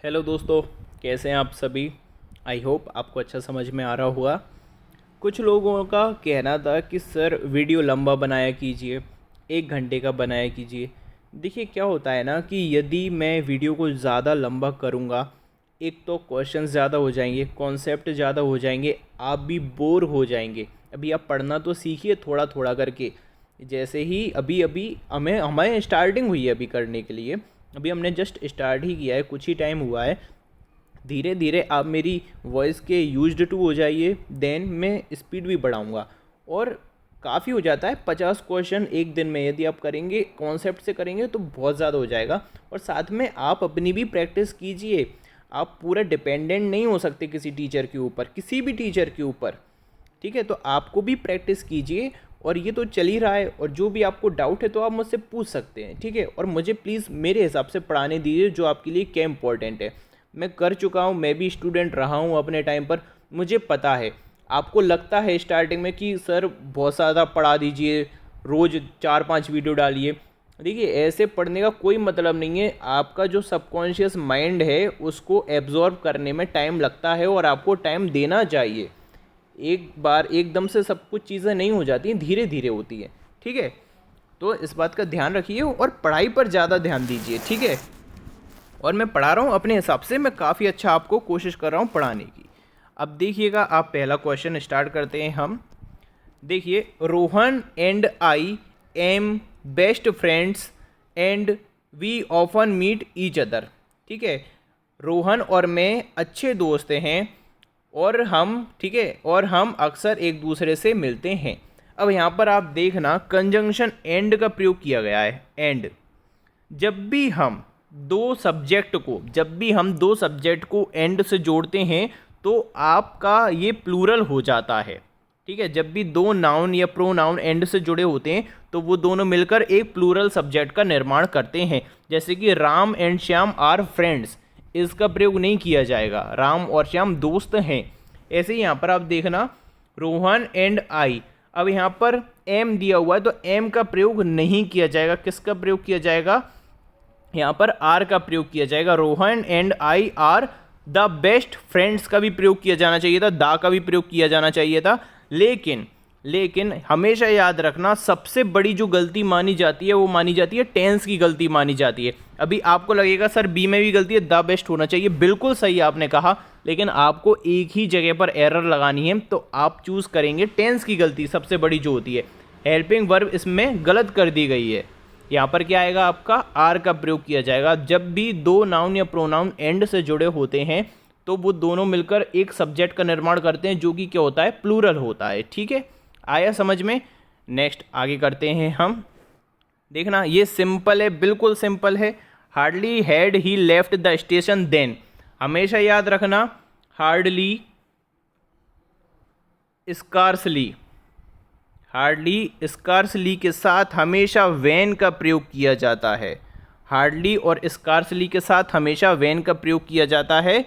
Hello दोस्तों, कैसे हैं आप सभी। आई होप आपको अच्छा समझ में आ रहा होगा। कुछ लोगों का कहना था कि सर वीडियो लंबा बनाया कीजिए, 1 घंटे का बनाया कीजिए। देखिए क्या होता है ना कि यदि मैं वीडियो को ज़्यादा लंबा करूँगा, एक तो क्वेश्चन ज़्यादा हो जाएंगे, कॉन्सेप्ट ज़्यादा हो जाएंगे, आप भी बोर हो जाएंगे। अभी आप पढ़ना तो सीखिए थोड़ा थोड़ा करके। जैसे ही अभी अभी हमें स्टार्टिंग हुई है अभी करने के लिए, अभी हमने जस्ट स्टार्ट ही किया है, कुछ ही टाइम हुआ है। धीरे धीरे आप मेरी वॉइस के यूज्ड टू हो जाइए, देन मैं स्पीड भी बढ़ाऊँगा। और काफ़ी हो जाता है 50 क्वेश्चन एक दिन में यदि आप करेंगे, कॉन्सेप्ट से करेंगे तो बहुत ज़्यादा हो जाएगा। और साथ में आप अपनी भी प्रैक्टिस कीजिए। आप पूरा डिपेंडेंट नहीं हो सकते किसी टीचर के ऊपर, किसी भी टीचर के ऊपर। ठीक है, तो आपको भी प्रैक्टिस कीजिए। और ये तो चल ही रहा है, और जो भी आपको डाउट है तो आप मुझसे पूछ सकते हैं, ठीक है। और मुझे प्लीज़ मेरे हिसाब से पढ़ाने दीजिए जो आपके लिए क्या इंपॉर्टेंट है। मैं कर चुका हूँ, मैं भी स्टूडेंट रहा हूँ अपने टाइम पर, मुझे पता है। आपको लगता है स्टार्टिंग में कि सर बहुत ज़्यादा पढ़ा दीजिए, रोज़ 4-5 वीडियो डालिए। देखिए ऐसे पढ़ने का कोई मतलब नहीं है। आपका जो सबकॉन्शियस माइंड है उसको एब्जॉर्ब करने में टाइम लगता है, और आपको टाइम देना चाहिए। एक बार एकदम से सब कुछ चीज़ें नहीं हो जाती हैं, धीरे धीरे होती है, ठीक है। तो इस बात का ध्यान रखिए और पढ़ाई पर ज़्यादा ध्यान दीजिए, ठीक है। और मैं पढ़ा रहा हूँ अपने हिसाब से, मैं काफ़ी अच्छा आपको कोशिश कर रहा हूँ पढ़ाने की। अब देखिएगा, आप पहला क्वेश्चन स्टार्ट करते हैं हम। देखिए, Rohan and I am best friends and we often meet each other. ठीक है, रोहन और मैं अच्छे दोस्त हैं और हम, ठीक है, और हम अक्सर एक दूसरे से मिलते हैं। अब यहाँ पर आप देखना, कंजंक्शन एंड का प्रयोग किया गया है। एंड, जब भी हम दो सब्जेक्ट को एंड से जोड़ते हैं तो आपका ये प्लूरल हो जाता है। ठीक है, जब भी दो नाउन या प्रोनाउन एंड से जुड़े होते हैं तो वो दोनों मिलकर एक प्लूरल सब्जेक्ट का निर्माण करते हैं। जैसे कि Ram and Shyam are friends, इसका प्रयोग नहीं किया जाएगा, राम और श्याम दोस्त हैं। ऐसे ही यहाँ पर आप देखना, रोहन एंड आई। अब यहाँ पर एम दिया हुआ है तो एम का प्रयोग नहीं किया जाएगा। किसका प्रयोग किया जाएगा? यहाँ पर आर का प्रयोग किया जाएगा। Rohan and I R the best friends का भी प्रयोग किया जाना चाहिए था, दा का भी प्रयोग किया जाना चाहिए था। लेकिन हमेशा याद रखना, सबसे बड़ी जो गलती मानी जाती है वो मानी जाती है टेंस की गलती मानी जाती है। अभी आपको लगेगा सर बी में भी गलती है, द बेस्ट होना चाहिए, बिल्कुल सही आपने कहा, लेकिन आपको एक ही जगह पर एरर लगानी है तो आप चूज़ करेंगे टेंस की गलती, सबसे बड़ी जो होती है। हेल्पिंग वर्ब इसमें गलत कर दी गई है। यहाँ पर क्या आएगा आपका? आर का प्रयोग किया जाएगा। जब भी दो नाउन या प्रोनाउन एंड से जुड़े होते हैं तो वो दोनों मिलकर एक सब्जेक्ट का निर्माण करते हैं जो कि क्या होता है? प्लूरल होता है। ठीक है, आया समझ में? नेक्स्ट आगे करते हैं हम। देखना, ये सिंपल है, बिल्कुल सिंपल है। Hardly had he left the station then. हमेशा याद रखना, हार्डली, स्कार्सली, हार्डली स्कार्सली के साथ हमेशा वैन का प्रयोग किया जाता है। हार्डली और स्कार्सली के साथ हमेशा वैन का प्रयोग किया जाता है,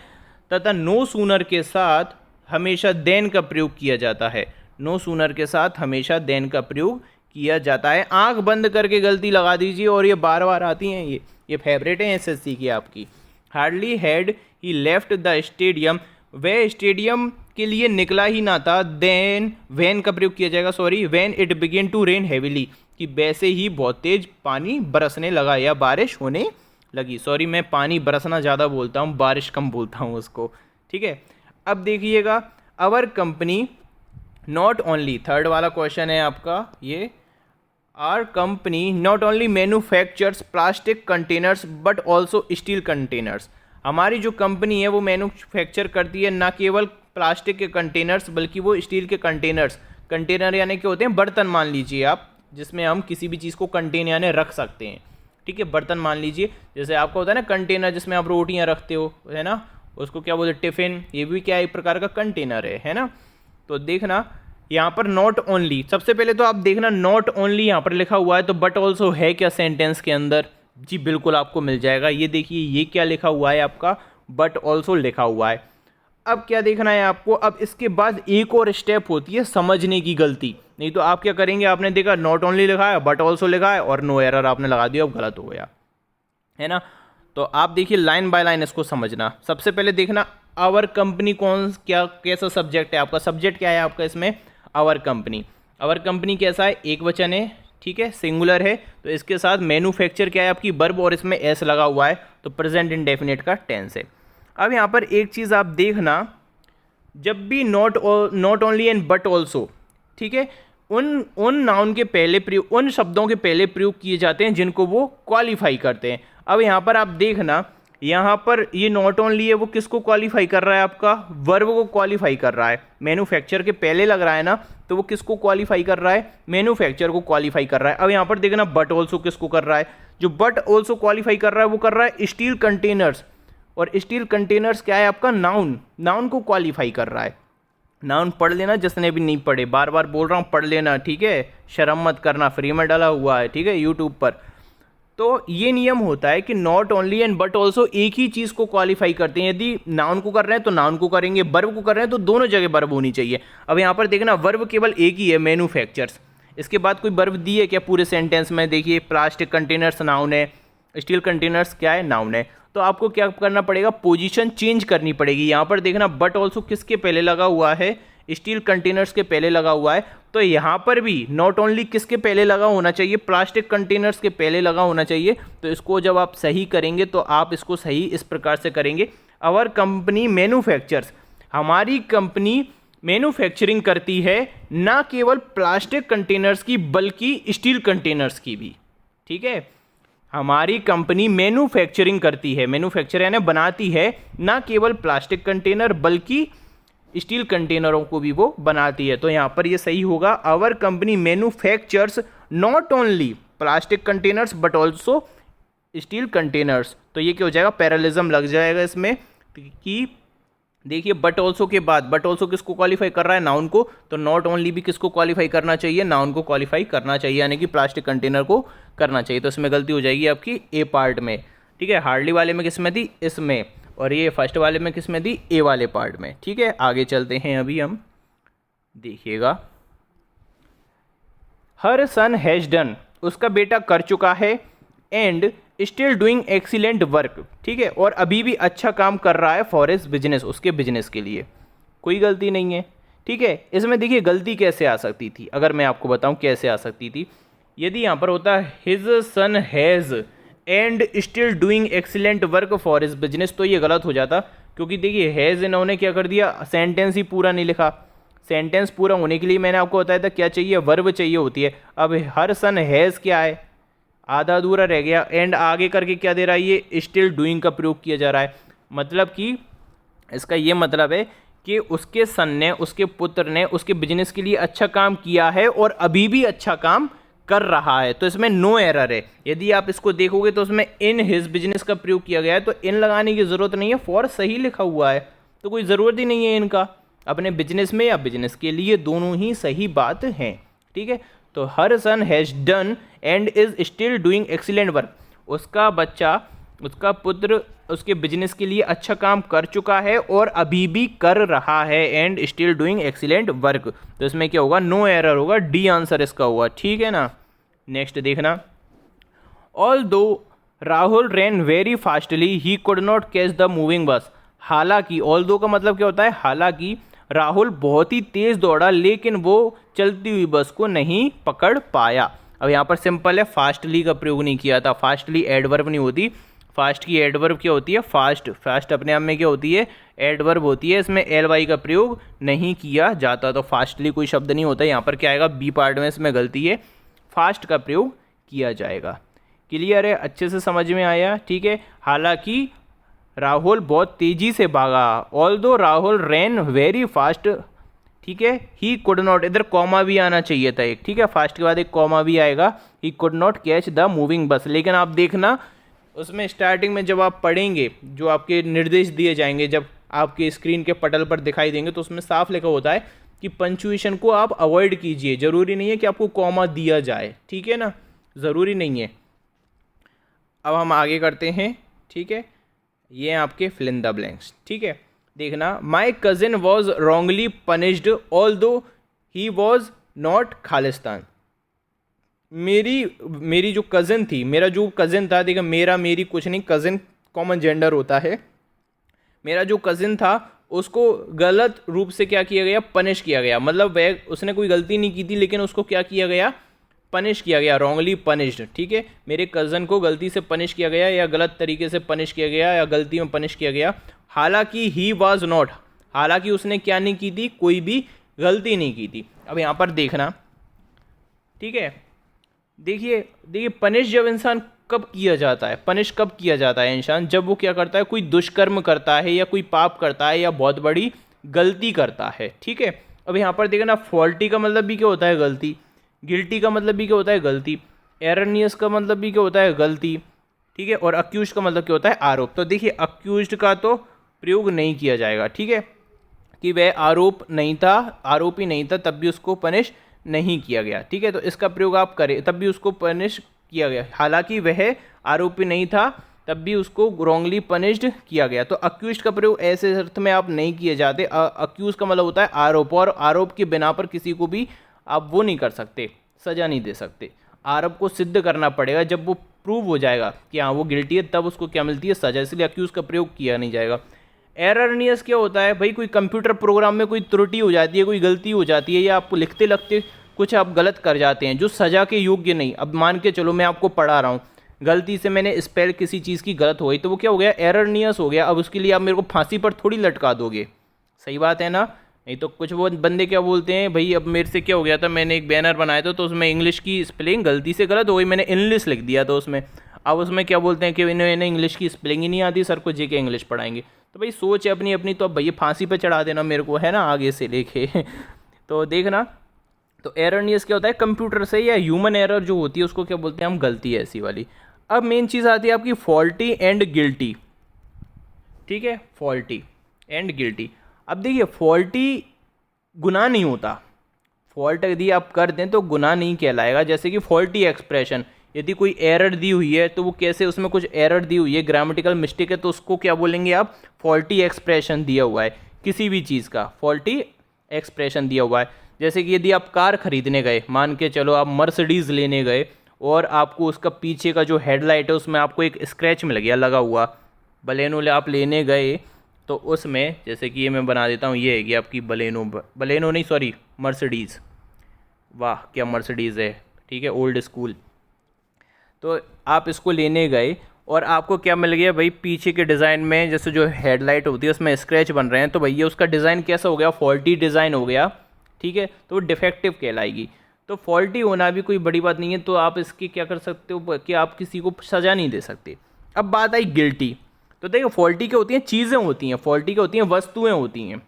तथा नो सूनर के साथ हमेशा देन का प्रयोग किया जाता है। नो सूनर के साथ हमेशा देन का प्रयोग किया जाता है। आंख बंद करके गलती लगा दीजिए, और ये बार बार आती हैं, ये फेवरेट है एसएससी की आपकी। Hardly had he left the stadium, वह स्टेडियम के लिए निकला ही ना था। देन वैन का प्रयोग किया जाएगा, sorry, when it begin to rain heavily, कि वैसे ही बहुत तेज पानी बरसने लगा या बारिश होने लगी। सॉरी, मैं पानी बरसना ज़्यादा बोलता हूँ, बारिश कम बोलता हूँ उसको। ठीक है, अब देखिएगा, our company not only, third वाला क्वेश्चन है आपका ये। Our company not only manufactures plastic containers but also steel containers. हमारी जो कंपनी है वो मैन्युफैक्चर करती है न केवल प्लास्टिक के कंटेनर्स बल्कि वो स्टील के कंटेनर्स। कंटेनर यानी क्या होते हैं? बर्तन मान लीजिए आप, जिसमें हम किसी भी चीज़ को कंटेन यानी रख सकते हैं। ठीक है, बर्तन मान लीजिए, जैसे आपका होता है ना कंटेनर जिसमें आप रोटियां रखते हो, है ना, उसको क्या बोलते हैं? टिफ़िन। ये भी क्या एक प्रकार का कंटेनर है ना। तो देखना यहाँ पर नॉट ओनली, सबसे पहले तो आप देखना नॉट ओनली यहाँ पर लिखा हुआ है, तो बट ऑल्सो है क्या सेंटेंस के अंदर? जी बिल्कुल आपको मिल जाएगा। ये देखिए, ये क्या लिखा हुआ है आपका? बट ऑल्सो लिखा हुआ है। अब क्या देखना है आपको? अब इसके बाद एक और स्टेप होती है समझने की गलती। नहीं तो आप क्या करेंगे, आपने देखा नॉट ओनली लिखा है, बट ऑल्सो लिखा है और नो एरर आपने लगा दिया, अब गलत हो गया, है ना। तो आप देखिए लाइन बाय लाइन इसको समझना। सबसे पहले देखना आवर कंपनी कौन क्या कैसा सब्जेक्ट है आपका, सब्जेक्ट क्या है आपका इसमें, आवर कंपनी। आवर कंपनी कैसा है, एक वचन है, ठीक है, सिंगुलर है, तो इसके साथ मैन्युफैक्चर क्या है आपकी, वर्ब, और इसमें एस लगा हुआ है, तो प्रेजेंट इंडेफिनिट का टेंस है। अब यहाँ पर एक चीज़ आप देखना, जब भी not only and but also, ठीक है, उन नाउन के पहले प्रयोग, उन शब्दों के पहले प्रयोग किए जाते हैं जिनको वो क्वालिफाई करते हैं। अब यहाँ पर आप देखना, यहाँ पर ये नॉट ओनली है, वो किसको क्वालिफाई कर रहा है, आपका वर्ब को क्वालिफाई कर रहा है। मैन्युफैक्चर के पहले लग रहा है ना, तो वो किसको क्वालिफाई कर रहा है, मैन्युफैक्चर को क्वालिफाई कर रहा है। अब यहाँ पर देखना बट ऑल्सो किसको कर रहा है, जो बट ऑल्सो क्वालिफाई कर रहा है वो कर रहा है स्टील कंटेनर्स, और स्टील कंटेनर्स क्या है आपका, नाउन को क्वालिफाई कर रहा है। नाउन पढ़ लेना जिसने भी नहीं पढ़े, बार बार बोल रहा हूँ पढ़ लेना, ठीक है, शर्म मत करना, फ्री में डाला हुआ है, ठीक है, यूट्यूब पर। तो ये नियम होता है कि not only and but also एक ही चीज़ को क्वालिफाई करते हैं। यदि नाउन को कर रहे हैं तो नाउन को करेंगे, वर्ब को कर रहे हैं तो दोनों जगह वर्ब होनी चाहिए। अब यहाँ पर देखना वर्ब केवल एक ही है, मैन्युफैक्चर्स, इसके बाद कोई वर्ब दी है क्या पूरे सेंटेंस में, देखिए प्लास्टिक कंटेनर्स नाउन है, स्टील कंटेनर्स क्या है, नाउन है, तो आपको क्या करना पड़ेगा, पोजीशन चेंज करनी पड़ेगी। यहाँ पर देखना बट ऑल्सो किसके पहले लगा हुआ है, स्टील कंटेनर्स के पहले लगा हुआ है, तो यहाँ पर भी नॉट ओनली किसके पहले लगा होना चाहिए, प्लास्टिक कंटेनर्स के पहले लगा होना चाहिए। तो इसको जब आप सही करेंगे तो आप इसको सही इस प्रकार से करेंगे, आवर कंपनी मैन्युफैक्चर्स, हमारी कंपनी मैन्युफैक्चरिंग करती है ना केवल प्लास्टिक कंटेनर्स की बल्कि स्टील कंटेनर्स की भी, ठीक है, हमारी कंपनी मैन्युफैक्चरिंग करती है, मैन्युफैक्चर यानी बनाती है, ना केवल प्लास्टिक कंटेनर बल्कि स्टील कंटेनरों को भी वो बनाती है। तो यहाँ पर ये सही होगा, our company manufactures not only plastic containers but also steel containers. तो ये क्या हो जाएगा, पैरेललिज्म लग जाएगा इसमें कि देखिए बट ऑल्सो के बाद, बट ऑल्सो किसको क्वालिफाई कर रहा है, नाउन को, तो नॉट ओनली भी किसको क्वालिफाई करना चाहिए, नाउन को क्वालिफाई करना चाहिए, यानी कि प्लास्टिक कंटेनर को करना चाहिए। तो इसमें गलती हो जाएगी आपकी ए पार्ट में, ठीक है, हार्डली वाले में किस में थी, इसमें, और ये फर्स्ट वाले में किस में थी, ए वाले पार्ट में, ठीक है। आगे चलते हैं, अभी हम देखिएगा, हर सन हैज डन, उसका बेटा कर चुका है, and still doing excellent work, ठीक है, और अभी भी अच्छा काम कर रहा है फॉर हिज बिजनेस, उसके बिजनेस के लिए, कोई गलती नहीं है, ठीक है। इसमें देखिए गलती कैसे आ सकती थी, अगर मैं आपको बताऊं कैसे आ सकती थी, यदि यहाँ पर होता his son has and still doing excellent work for his business, तो ये गलत हो जाता, क्योंकि देखिए हैज़ इन्होंने क्या कर दिया, सेंटेंस ही पूरा नहीं लिखा। सेंटेंस पूरा होने के लिए मैंने आपको बताया था क्या चाहिए, वर्ब चाहिए होती है। अब हर सन हैज़ क्या है, आधा अधूरा रह गया, एंड आगे करके क्या दे रहा है, ये स्टिल डूइंग का प्रयोग किया जा रहा है। मतलब कि इसका ये मतलब है कि उसके सन ने, उसके पुत्र ने उसके बिजनेस के लिए अच्छा काम किया है और अभी भी अच्छा काम कर रहा है, तो इसमें नो एरर है। यदि आप इसको देखोगे तो उसमें इन हिज बिजनेस का प्रयोग किया गया है, तो इन लगाने की ज़रूरत नहीं है, फॉर सही लिखा हुआ है, तो कोई ज़रूरत ही नहीं है इनका, अपने बिजनेस में या बिजनेस के लिए, दोनों ही सही बात हैं, ठीक है। तो her son has done and is still doing excellent work, उसका बच्चा, उसका पुत्र उसके बिजनेस के लिए अच्छा काम कर चुका है और अभी भी कर रहा है, and still doing excellent work, तो इसमें क्या होगा, नो एरर होगा, डी आंसर इसका हुआ, ठीक है ना। नेक्स्ट देखना, ऑल दो राहुल रैन very fastly he could not catch the moving बस, हालांकि, ऑल दो का मतलब क्या होता है, हालांकि राहुल बहुत ही तेज़ दौड़ा लेकिन वो चलती हुई बस को नहीं पकड़ पाया। अब यहाँ पर सिंपल है, फास्टली का प्रयोग नहीं किया था, फास्टली एडवर्ब नहीं होती, फास्ट की एडवर्ब क्या होती है, फास्ट, फास्ट अपने आप में क्या होती है, एडवर्ब होती है, इसमें एल वाई का प्रयोग नहीं किया जाता, तो फास्टली कोई शब्द नहीं होता। यहाँ पर क्या आएगा, बी पार्ट में इसमें गलती है, फास्ट का प्रयोग किया जाएगा। क्लियर है, अच्छे से समझ में आया, ठीक है। हालांकि राहुल बहुत तेज़ी से भागा, ऑल्दो राहुल रैन वेरी फास्ट, ठीक है, ही कुड नॉट, इधर कॉमा भी आना चाहिए था एक, ठीक है, फास्ट के बाद एक कॉमा भी आएगा, he could not catch the moving बस। लेकिन आप देखना उसमें स्टार्टिंग में जब आप पढ़ेंगे, जो आपके निर्देश दिए जाएंगे, जब आपके स्क्रीन के पटल पर दिखाई देंगे, तो उसमें साफ लिखा होता है कि पंक्चुएशन को आप अवॉइड कीजिए, ज़रूरी नहीं है कि आपको कॉमा दिया जाए, ठीक है ना, ज़रूरी नहीं है। अब हम आगे करते हैं, ठीक है, ये आपके फिल इन द ब्लैंक्स, ठीक है। देखना, my cousin was wrongly punished although he was not खालिस्तान, मेरी जो कज़न थी, मेरा जो कज़न था, देखा मेरा मेरी कुछ नहीं, कज़न कॉमन जेंडर होता है। मेरा जो कज़िन था उसको गलत रूप से क्या किया गया, पनिश किया गया। मतलब वह उसने कोई गलती नहीं की थी लेकिन उसको क्या किया गया, पनिश किया गया, रॉन्गली पनिश्ड। ठीक है, मेरे कज़न को गलती से पनिश किया गया या गलत तरीके से पनिश किया गया या गलती में पनिश किया गया। हालांकि ही वॉज नॉट, हालांकि उसने क्या नहीं की थी, कोई भी गलती नहीं की थी। अब यहाँ पर देखना, ठीक है, देखिए देखिए पनिश जब इंसान कब किया जाता है, पनिश कब किया जाता है इंसान, जब वो क्या करता है, कोई दुष्कर्म करता है या कोई पाप करता है या बहुत बड़ी गलती करता है। ठीक है, अब यहाँ पर देखना, फॉल्टी का मतलब भी क्या होता है, गलती। गिल्टी का मतलब भी क्या होता है, गलती। एरनियस का मतलब भी क्या होता है, गलती। ठीक है, और अक्यूज्ड का मतलब क्या होता है, आरोप। तो देखिए अक्यूज्ड का तो प्रयोग नहीं किया जाएगा। ठीक है, कि वह आरोप नहीं था, आरोपी नहीं था, तब भी उसको पनिश नहीं किया गया। ठीक है, तो इसका प्रयोग आप करें, तब भी उसको पनिश किया गया। हालांकि वह आरोपी नहीं था तब भी उसको रॉन्गली पनिश्ड किया गया। तो अक्यूज्ड का प्रयोग ऐसे अर्थ में आप नहीं किए जाते। अक्यूज का मतलब होता है आरोप, और आरोप के बिना पर किसी को भी आप वो नहीं कर सकते, सज़ा नहीं दे सकते। आरोप को सिद्ध करना पड़ेगा, जब वो प्रूव हो जाएगा कि हाँ वो गिल्टी है, तब उसको क्या मिलती है, सज़ा। इसलिए अक्यूज़ का प्रयोग किया नहीं जाएगा। एररनियस क्या होता है भाई, कोई कंप्यूटर प्रोग्राम में कोई त्रुटि हो जाती है, कोई गलती हो जाती है, या आपको लिखते लगते कुछ आप गलत कर जाते हैं जो सज़ा के योग्य नहीं। अब मान के चलो मैं आपको पढ़ा रहा हूँ, गलती से मैंने स्पेल किसी चीज़ की गलत हो गई, तो वो क्या हो गया, एररनियस हो गया। अब उसके लिए आप मेरे को फांसी पर थोड़ी लटका दोगे, सही बात है ना। नहीं तो कुछ वो बंदे क्या बोलते हैं भाई, अब मेरे से क्या हो गया था, मैंने एक बैनर बनाया था तो उसमें इंग्लिश की स्पेलिंग गलती से गलत हो गई, मैंने इंग्लिश लिख दिया था उसमें। अब उसमें क्या बोलते हैं कि इन्हें इंग्लिश की स्पेलिंग ही नहीं आती, सर को जेके इंग्लिश पढ़ाएंगे। तो भाई सोच है अपनी अपनी, तो अब भैया फांसी पे चढ़ा देना मेरे को, है ना, आगे से लेके तो देखना, तो एररनियस क्या होता है, कंप्यूटर से या ह्यूमन एरर जो होती है उसको क्या बोलते हैं हम, गलती है ऐसी वाली। अब मेन चीज़ आती है आपकी फॉल्टी एंड गिल्टी। ठीक है, फॉल्टी एंड गिल्टी। अब देखिए फॉल्टी गुनाह नहीं होता, फॉल्ट यदि आप कर दें तो गुनाह नहीं कहलाएगा। जैसे कि फॉल्टी एक्सप्रेशन, यदि कोई एरर दी हुई है तो वो कैसे, उसमें कुछ एरर दी हुई है, ग्रामेटिकल मिस्टेक है, तो उसको क्या बोलेंगे आप, फॉल्टी एक्सप्रेशन दिया हुआ है किसी भी चीज़ का, फॉल्टी एक्सप्रेशन दिया हुआ है। जैसे कि यदि आप कार खरीदने गए, मान के चलो आप मर्सिडीज़ लेने गए, और आपको उसका पीछे का जो हेडलाइट है उसमें आपको एक स्क्रैच मिल गया लगा हुआ, बलेनो आप लेने गए, तो उसमें जैसे कि ये मैं बना देता हूँ, ये है कि आपकी बलेनो नहीं सॉरी मर्सिडीज़, वाह क्या मर्सिडीज़ है, ठीक है, ओल्ड स्कूल। तो आप इसको लेने गए और आपको क्या मिल गया भाई, पीछे के डिज़ाइन में जैसे जो हेडलाइट होती है उसमें स्क्रैच बन रहे हैं, तो भैया उसका डिज़ाइन कैसा हो गया, फॉल्टी डिज़ाइन हो गया। ठीक है, तो वो डिफेक्टिव कहलाएगी। तो फॉल्टी होना भी कोई बड़ी बात नहीं है, तो आप इसकी क्या कर सकते हो कि आप किसी को सज़ा नहीं दे सकते। अब बात आई गिल्टी। तो देखो फॉल्टी क्या होती हैं, चीज़ें होती हैं, फॉल्टी क्या होती हैं, वस्तुएं होती हैं।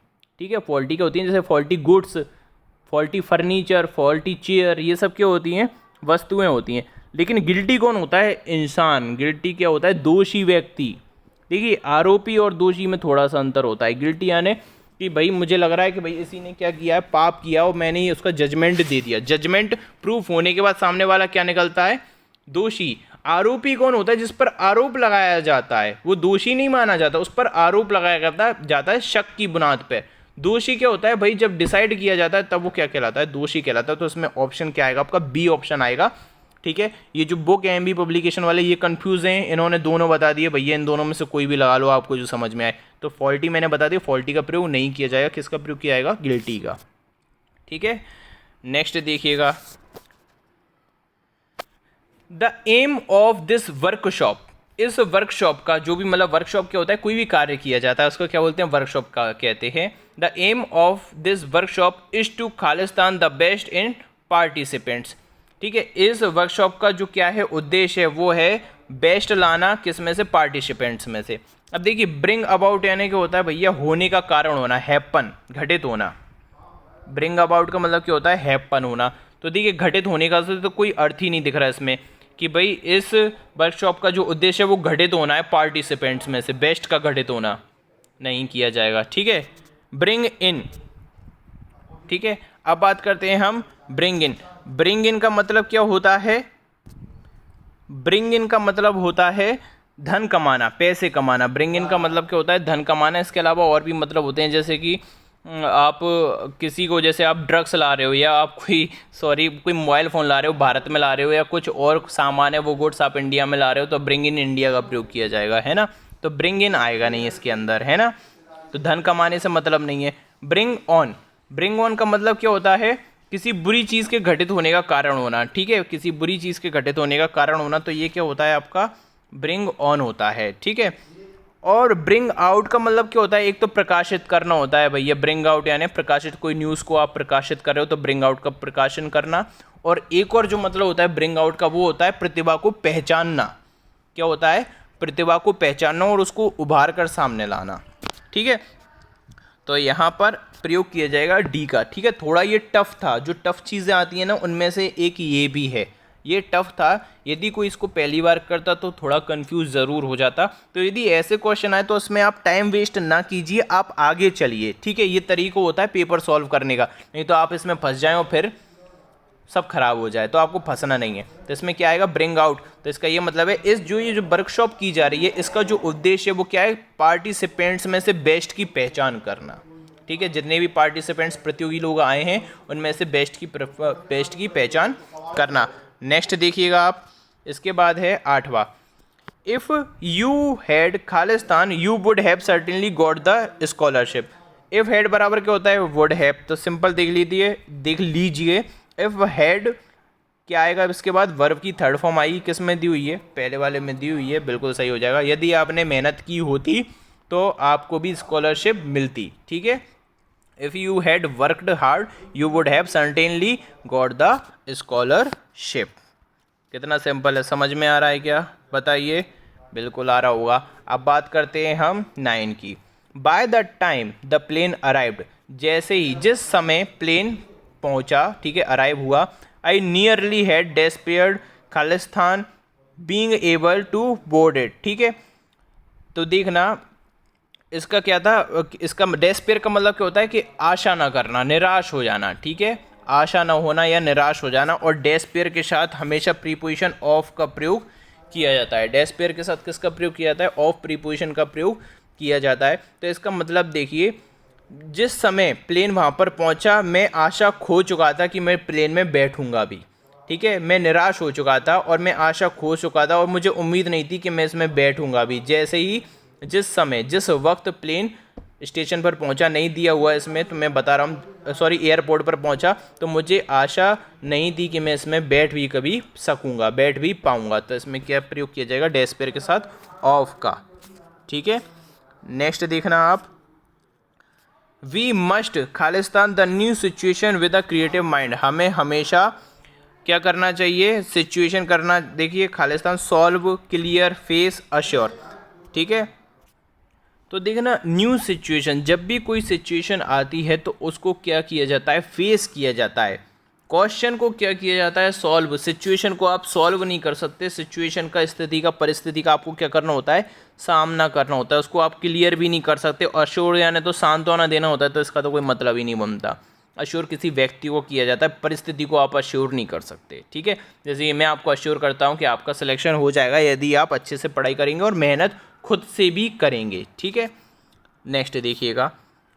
ठीक है, फॉल्टी क्या होती हैं, जैसे faulty goods, faulty furniture, faulty chair, ये सब क्या होती हैं, वस्तुएं होती हैं। लेकिन गिल्टी कौन होता है, इंसान। गिल्टी क्या होता है, दोषी व्यक्ति। देखिए आरोपी और दोषी में थोड़ा सा अंतर होता है। गिल्टी यानी कि भाई मुझे लग रहा है कि भाई इसी ने क्या किया है, पाप किया, और मैंने ही उसका जजमेंट दे दिया। जजमेंट प्रूफ होने के बाद सामने वाला क्या निकलता है, दोषी। आरोपी कौन होता है, जिस पर आरोप लगाया जाता है, वो दोषी नहीं माना जाता, उस पर आरोप लगाया जाता है शक की बुनियाद पे। दोषी क्या होता है भाई, जब डिसाइड किया जाता है तब वो क्या कहलाता है, दोषी कहलाता है। तो इसमें ऑप्शन क्या आएगा आपका, बी ऑप्शन आएगा। ठीक है, ये जो बुक है एमबी पब्लिकेशन वाले, ये कंफ्यूज हैं, इन्होंने दोनों बता दिए, भैया इन दोनों में से कोई भी लगा लो आपको जो समझ में आए। तो फॉल्टी मैंने बता दिया, फॉल्टी का प्रयोग नहीं किया जाएगा, किसका प्रयोग किया जाएगा, गिल्टी का। ठीक है, नेक्स्ट देखिएगा, the aim of this workshop. इस वर्कशॉप का जो भी मतलब, वर्कशॉप क्या होता है, कोई भी कार्य किया जाता है उसको क्या बोलते हैं, वर्कशॉप का कहते हैं। The aim of this workshop is to खालिस्तान द बेस्ट इन पार्टिसिपेंट्स। ठीक है, इस वर्कशॉप का जो क्या है उद्देश्य है, वो है बेस्ट लाना, किस में से, पार्टिसिपेंट्स में से। अब देखिए ब्रिंग अबाउट यानी क्या होता है भैया, होने का कारण होना, हैपन, घटित होना। ब्रिंग अबाउट का मतलब क्या होता है, हैपन होना। तो देखिए घटित होने का तो कोई अर्थ ही नहीं दिख रहा है इसमें, कि भाई इस वर्कशॉप का जो उद्देश्य है वो घटित होना है, पार्टिसिपेंट्स में से बेस्ट का घटित होना नहीं किया जाएगा। ठीक है, ब्रिंग इन। ठीक है, अब बात करते हैं हम ब्रिंग इन। ब्रिंग इन का मतलब क्या होता है, ब्रिंग इन का मतलब होता है धन कमाना, पैसे कमाना। ब्रिंग इन का मतलब क्या होता है, धन कमाना। इसके अलावा और भी मतलब होते हैं, जैसे कि आप किसी को, जैसे आप ड्रग्स ला रहे हो, या आप कोई मोबाइल फ़ोन ला रहे हो, भारत में ला रहे हो, या कुछ और सामान है वो गुड्स आप इंडिया में ला रहे हो, तो ब्रिंग इन इंडिया का प्रयोग किया जाएगा, है ना। तो ब्रिंग इन आएगा नहीं इसके अंदर, है ना। तो धन कमाने से मतलब नहीं है। ब्रिंग ऑन का मतलब क्या होता है, किसी बुरी चीज़ के घटित होने का कारण होना, ठीक है, किसी बुरी चीज़ के घटित होने का कारण होना, तो ये क्या होता है आपका ब्रिंग ऑन होता है, ठीक है। और ब्रिंग आउट का मतलब क्या होता है, एक तो प्रकाशित करना होता है भैया, ब्रिंग आउट यानी प्रकाशित, कोई न्यूज़ को आप प्रकाशित कर रहे हो तो ब्रिंग आउट का प्रकाशन करना। और एक और जो मतलब होता है ब्रिंग आउट का, वो होता है प्रतिभा को पहचानना। क्या होता है, प्रतिभा को पहचानना और उसको उभार कर सामने लाना, ठीक है। तो यहाँ पर प्रयोग किया जाएगा डी का, ठीक है। थोड़ा ये टफ था, जो टफ चीज़ें आती हैं ना उनमें से एक ये भी है, ये टफ था। यदि कोई इसको पहली बार करता तो थोड़ा कंफ्यूज ज़रूर हो जाता। तो यदि ऐसे क्वेश्चन आए तो उसमें आप टाइम वेस्ट ना कीजिए, आप आगे चलिए, ठीक है। ये तरीका होता है पेपर सॉल्व करने का, नहीं तो आप इसमें फंस जाएं और फिर सब खराब हो जाए, तो आपको फंसना नहीं है। तो इसमें क्या आएगा, ब्रिंग आउट। तो इसका ये मतलब है ये जो वर्कशॉप की जा रही है, इसका जो उद्देश्य है वो क्या है, पार्टिसिपेंट्स में से बेस्ट की पहचान करना, ठीक है। जितने भी पार्टिसिपेंट्स प्रतियोगी लोग आए हैं उनमें से बेस्ट की पहचान करना। नेक्स्ट देखिएगा आप, इसके बाद है 8वां, इफ़ यू हैड खालिस्तान you would have certainly got the scholarship. If had बराबर क्या होता है, वुड हैव। तो सिंपल देख लीजिए इफ़ हैड क्या आएगा, इसके बाद वर्ब की थर्ड फॉर्म आई, किस में दी हुई है, पहले वाले में दी हुई है, बिल्कुल सही हो जाएगा। यदि आपने मेहनत की होती तो आपको भी स्कॉलरशिप मिलती, ठीक है। If you had worked hard you would have certainly got the scholarship. कितना सिंपल है, समझ में आ रहा है क्या, बताइए। बिल्कुल आ रहा होगा। अब बात करते हैं हम 9 की। By the time the plane arrived, जैसे ही, जिस समय प्लेन पहुंचा, ठीक है, अराइव हुआ, आई नियरली हैड डेस्पेयर्ड खालिस्तान being able to board it, ठीक है। तो देखना इसका क्या था, इसका डेस्पेयर का मतलब क्या होता है कि आशा ना करना, निराश हो जाना, ठीक है, आशा ना होना या निराश हो जाना। और डेस्पेयर के साथ हमेशा प्रीपोजिशन ऑफ का प्रयोग किया जाता है। डेस्पेयर के साथ किसका प्रयोग किया जाता है, ऑफ प्रीपोजिशन का प्रयोग किया जाता है। तो इसका मतलब देखिए, जिस समय प्लेन वहाँ पर पहुँचा मैं आशा खो चुका था कि मैं प्लेन में बैठूंगा भी, ठीक है, मैं निराश हो चुका था और मैं आशा खो चुका था और मुझे उम्मीद नहीं थी कि मैं इसमें बैठूंगा भी। जैसे ही, जिस वक्त प्लेन स्टेशन पर पहुंचा, नहीं दिया हुआ इसमें, तो मैं बता रहा हूँ, सॉरी, एयरपोर्ट पर पहुंचा, तो मुझे आशा नहीं थी कि मैं इसमें बैठ भी कभी सकूंगा, बैठ भी पाऊंगा। तो इसमें क्या प्रयोग किया जाएगा, डेस्पेयर के साथ ऑफ का, ठीक है। नेक्स्ट देखना आप, वी मस्ट खालिस्तान the new situation with a creative mind. हमें हमेशा क्या करना चाहिए, सिचुएशन करना, देखिए खालिस्तान, सॉल्व, क्लियर, फेस, अश्योर, ठीक है। तो देखना, न्यू सिचुएशन, जब भी कोई सिचुएशन आती है तो उसको क्या किया जाता है, फेस किया जाता है। क्वेश्चन को क्या किया जाता है, सॉल्व। सिचुएशन को आप सॉल्व नहीं कर सकते, सिचुएशन का, स्थिति का, परिस्थिति का आपको क्या करना होता है, सामना करना होता है। उसको आप क्लियर भी नहीं कर सकते। अश्योर यानी तो सांत्वना देना होता है, तो इसका तो कोई मतलब ही नहीं बनता। अश्योर किसी व्यक्ति को किया जाता है, परिस्थिति को आप अश्योर नहीं कर सकते, ठीक है। जैसे मैं आपको अश्योर करता हूँ कि आपका सिलेक्शन हो जाएगा यदि आप अच्छे से पढ़ाई करेंगे और मेहनत खुद से भी करेंगे, ठीक है। नेक्स्ट देखिएगा,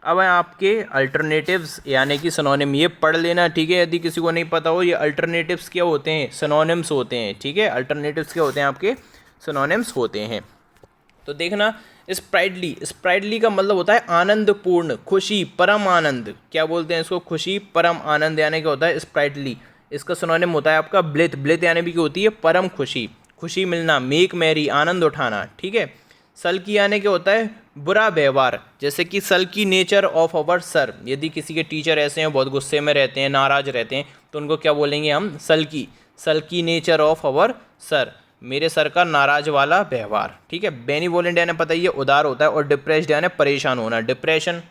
अब है आपके अल्टरनेटिव्स यानी कि सिनोनिम, ये पढ़ लेना, ठीक है। यदि किसी को नहीं पता हो, ये अल्टरनेटिव्स क्या होते हैं, सिनोनिम्स होते हैं, ठीक है। अल्टरनेटिव्स क्या होते हैं, आपके सिनोनिम्स होते हैं। तो देखना, स्प्राइटली का मतलब होता है आनंदपूर्ण, खुशी, परम आनंद। क्या बोलते हैं इसको, खुशी, परम आनंद, यानी क्या होता है स्प्राइटली। इसका सिनोनिम होता है आपका ब्लिथ यानी भी क्या होती है, परम खुशी, खुशी मिलना, मेक मैरी, आनंद उठाना, ठीक है। सल्की यानी क्या होता है, बुरा व्यवहार, जैसे कि सल्की नेचर ऑफ अवर सर। यदि किसी के टीचर ऐसे हैं, बहुत गुस्से में रहते हैं, नाराज रहते हैं, तो उनको क्या बोलेंगे हम, सल्की नेचर ऑफ अवर सर, मेरे सर का नाराज वाला व्यवहार, ठीक है। बेनिवोलेंट यानी पता ही है, उदार होता है। और डिप्रेस्ड यानी परेशान होना, डिप्रेशन।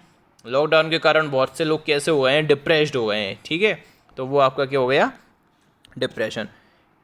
लॉकडाउन के कारण बहुत से लोग कैसे हो गए हैं, डिप्रेस्ड हो गए हैं, ठीक है। तो वो आपका क्या हो गया, डिप्रेशन।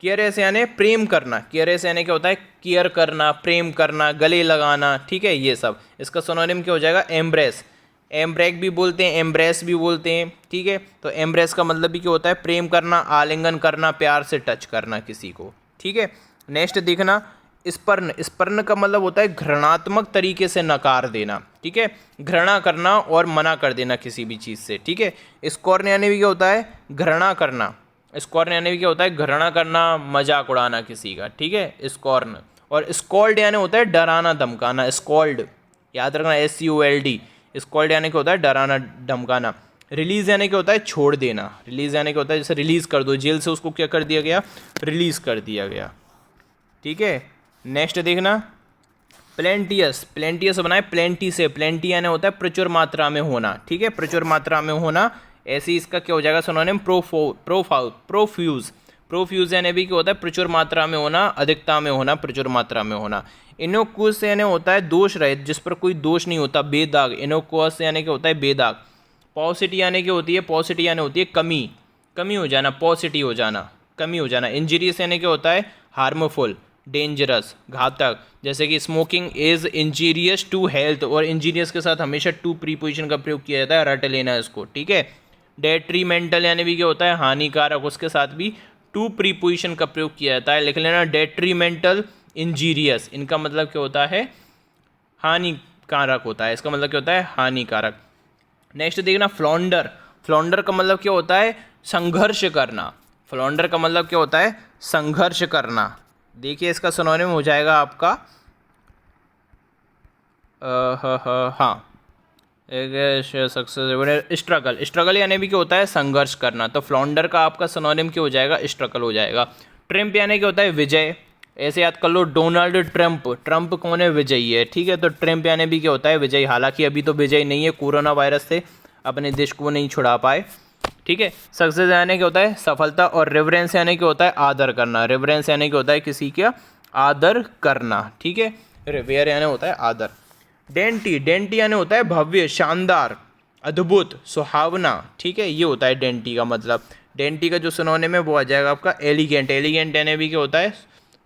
केयरलेस यानी प्रेम करना, केयरलेस यानी क्या होता है, केयर करना, प्रेम करना, गले लगाना, ठीक है, ये सब। इसका सिनोनिम क्या हो जाएगा, एम्ब्रेस। एम्ब्रेक भी बोलते हैं, एम्ब्रेस भी बोलते हैं, ठीक है। तो एम्ब्रेस का मतलब भी क्या होता है, प्रेम करना, आलिंगन करना, प्यार से टच करना किसी को, ठीक है। नेक्स्ट देखना, स्पर्ण का मतलब होता है घृणात्मक तरीके से नकार देना, ठीक है, घृणा करना और मना कर देना किसी भी चीज़ से, ठीक है। स्कॉर्न यानी भी क्या होता है, घृणा करना। स्कॉर्न यानी भी क्या होता है, घृणा करना, मजाक उड़ाना किसी का, ठीक है, स्कॉर्न। और स्कॉल्ड यानी होता है डराना धमकाना, स्कॉल्ड याद रखना, SCOLD, स्कॉल्ड यानी क्या होता है डराना धमकाना। रिलीज़ यानी क्या होता है छोड़ देना, रिलीज़ यानी क्या होता है जैसे रिलीज़ कर दो, जेल से उसको क्या कर दिया गया, रिलीज़ कर दिया गया। ठीक है, नेक्स्ट देखना, प्लेंटियस, प्लेंटियस बनाए प्लेंटी से, प्लेंटी यानी होता है प्रचुर मात्रा में होना। ठीक है, प्रचुर मात्रा में होना, ऐसे ही इसका क्या हो जाएगा सिनोनिम, प्रोफ्यूज, प्रोफ्यूज यानी भी क्या होता है प्रचुर मात्रा में होना, अधिकता में होना, प्रचुर मात्रा में होना। इनोक्वस यानी होता है दोष रहित, जिस पर कोई दोष नहीं होता, बेदाग, इनोक्वस यानी क्या होता है बेदाग। पॉसिटी यानी क्या होती है, पॉसिटी यानी होती है कमी, कमी हो जाना, पॉसिटी हो जाना, कमी हो जाना। इंजीरियस यानी क्या होता है हार्मफुल, डेंजरस, घातक, जैसे कि smoking is injurious to health, और इंजीरियस के साथ हमेशा टू प्रीपोजिशन का प्रयोग किया जाता है, रट लेना इसको। ठीक है, डेट्रीमेंटल यानी भी क्या होता है हानिकारक, उसके साथ भी टू प्रीपोजिशन का प्रयोग किया जाता है, लिख लेना डेट्रीमेंटल, इंजीरियस, इनका मतलब क्या होता है हानिकारक होता है, इसका मतलब क्या होता है हानिकारक। नेक्स्ट देखना, फ्लॉन्डर, फ्लॉन्डर का मतलब क्या होता है संघर्ष करना, फ्लॉन्डर का मतलब क्या होता है संघर्ष करना। देखिए इसका सिनोनिम हो जाएगा आपका हाँ एक सक्सेस, स्ट्रगल, स्ट्रगल यानी भी क्या होता है संघर्ष करना, तो फ्लॉन्डर का आपका सिनोनिम क्या हो जाएगा स्ट्रगल हो जाएगा। ट्रम्प यानी क्या होता है विजय, ऐसे याद कर लो डोनाल्ड ट्रम्प, ट्रम्प कौन है विजयी है। ठीक है, तो ट्रम्प यानी भी क्या होता है विजयी, हालांकि अभी तो विजयी नहीं है, कोरोना वायरस से अपने देश को नहीं छुड़ा पाए। ठीक है, सक्सेस यानी क्या होता है सफलता, और रेवरेंस यानी क्या होता है आदर करना, रेवरेंस यानी क्या होता है किसी का आदर करना। ठीक है, रिवेयर यानी होता है आदर। डेंटी, डेंटी यानी होता है भव्य, शानदार, अद्भुत, सुहावना। ठीक है, ये होता है डेंटी का मतलब। डेंटी का जो सिनोनिम है वो आ जाएगा आपका एलिगेंट, एलिगेंट यानी भी क्या होता है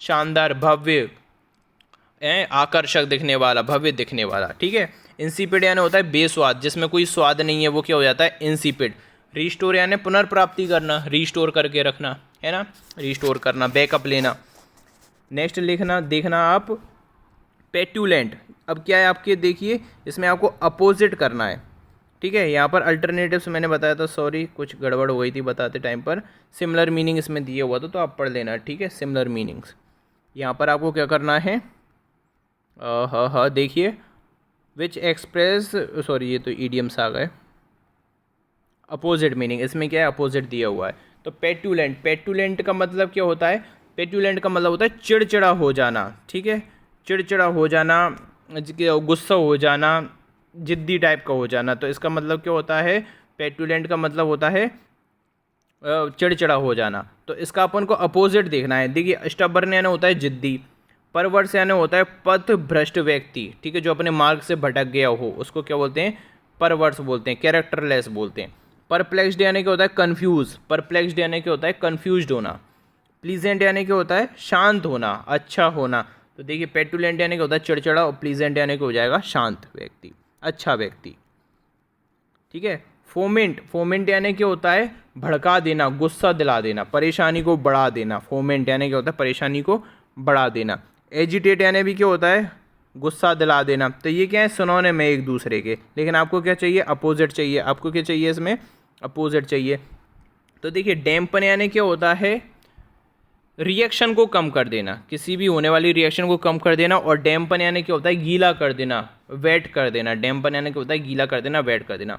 शानदार, भव्य, आकर्षक दिखने वाला, भव्य दिखने वाला। ठीक है, इंसिपिड यानी होता है बेस्वाद, जिसमें कोई स्वाद नहीं है वो क्या हो जाता है इंसिपिड। रिस्टोर यानी पुनर्प्राप्ति करना, रिस्टोर करके रखना, है ना, रिस्टोर करना, बैकअप लेना। नेक्स्ट लिखना देखना आप पेट्यूलेंट, अब क्या है आपके देखिए इसमें आपको अपोजिट करना है। ठीक है, यहाँ पर अल्टरनेटिव्स मैंने बताया था, सॉरी कुछ गड़बड़ हो गई थी बताते टाइम पर, सिमिलर मीनिंग इसमें दिया हुआ था तो आप पढ़ लेना। ठीक है, सिमिलर मीनिंग्स यहाँ पर आपको क्या करना है, हाँ देखिए विच एक्सप्रेस, सॉरी ये तो ईडियम्स आ गए, अपोजिट मीनिंग, इसमें क्या है अपोजिट दिया हुआ है। तो पेट्यूलेंट, पेट्यूलेंट का मतलब क्या होता है, पेट्यूलेंट का मतलब होता है चिड़चिड़ा हो जाना। ठीक है, चिड़चिड़ा हो जाना, गुस्सा हो जाना, जिद्दी टाइप का हो जाना, तो इसका मतलब क्या होता है पेट्यूलेंट का मतलब होता है चिड़चिड़ा हो जाना। तो इसका अपन को अपोजिट देखना है। देखिए स्टबर्न यानी होता है जिद्दी, परवर्स यानी होता है पथ भ्रष्ट व्यक्ति। ठीक है, जो अपने मार्ग से भटक गया हो उसको क्या बोलते हैं परवर्स बोलते हैं, कैरेक्टरलेस बोलते हैं। परप्लेक्स्ड यानी क्या होता है कन्फ्यूज, परप्लेक्स्ड यानी क्या होता है कन्फ्यूज्ड होना। प्लीजेंट यानी क्या होता है शांत होना, अच्छा होना। तो देखिए पेटुलेंट यानी क्या होता है चिड़चिड़ा, और प्लीजेंट यानी क्या हो जाएगा शांत व्यक्ति, अच्छा व्यक्ति। ठीक है, फोमेंट, फोमेंट यानी क्या होता है भड़का देना, गुस्सा दिला देना, परेशानी को बढ़ा देना। फोमेंट यानी क्या होता है परेशानी को बढ़ा देना। एजिटेट यानी भी क्या होता है गुस्सा दिला देना। तो ये क्या है सिनोनिम है एक दूसरे के, लेकिन आपको क्या चाहिए अपोजिट चाहिए। आपको क्या चाहिए इसमें अपोजिट चाहिए। तो देखिए डैम्पन यानी क्या होता है रिएक्शन को कम कर देना, किसी भी होने वाली रिएक्शन को कम कर देना। और डैम्पन यानी क्या होता है गीला कर देना, वेट कर देना। डैम्पन यानी क्या होता है गीला कर देना, वेट कर देना।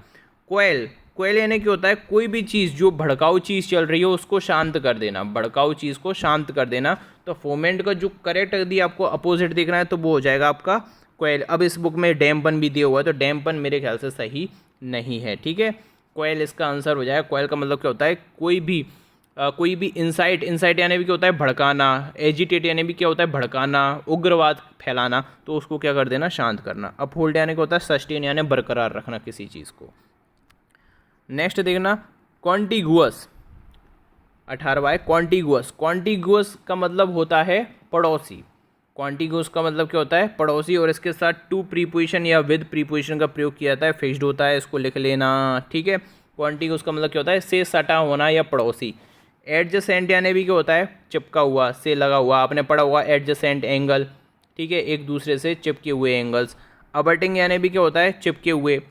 कोयल, कोयल यानी क्या होता है कोई भी चीज़ जो भड़काऊ चीज़ चल रही हो उसको शांत कर देना, भड़काऊ चीज़ को शांत कर देना। तो फोमेंट का जो करेक्ट यदि आपको अपोजिट देखना है तो वो हो जाएगा आपका कोयल। अब इस बुक में डैम्पन भी दिया हुआ है तो डैम्पन मेरे ख्याल से सही नहीं है। ठीक है, कोयल इसका आंसर हो जाएगा। कोयल का मतलब क्या होता है कोई भी इंसाइट, इंसाइट यानी भी क्या होता है भड़काना। एजिटेट यानी भी क्या होता है भड़काना, उग्रवाद फैलाना, तो उसको क्या कर देना शांत करना। अपहोल्ड यानी क्या होता है सस्टेन यानी बरकरार रखना किसी चीज़ को। नेक्स्ट देखना कॉन्टिगुअस, 18वां है कॉन्टिगुअस। कॉन्टिगुअस का मतलब होता है पड़ोसी। कॉन्टिगुअस का मतलब क्या होता है पड़ोसी, और इसके साथ टू प्रीपोजिशन या विद प्रीपोजिशन का प्रयोग किया जाता है, फिक्स्ड होता है, इसको लिख लेना। ठीक है, कॉन्टिगुअस का मतलब क्या होता है से सटा होना या पड़ोसी। एडजेसेंट यानी भी क्या होता है चिपका हुआ, से लगा हुआ, आपने पढ़ा हुआ एडजेसेंट एंगल। ठीक है, एक दूसरे से चिपके हुए एंगल्स। अबटिंग यानी भी क्या होता है चिपके हुए।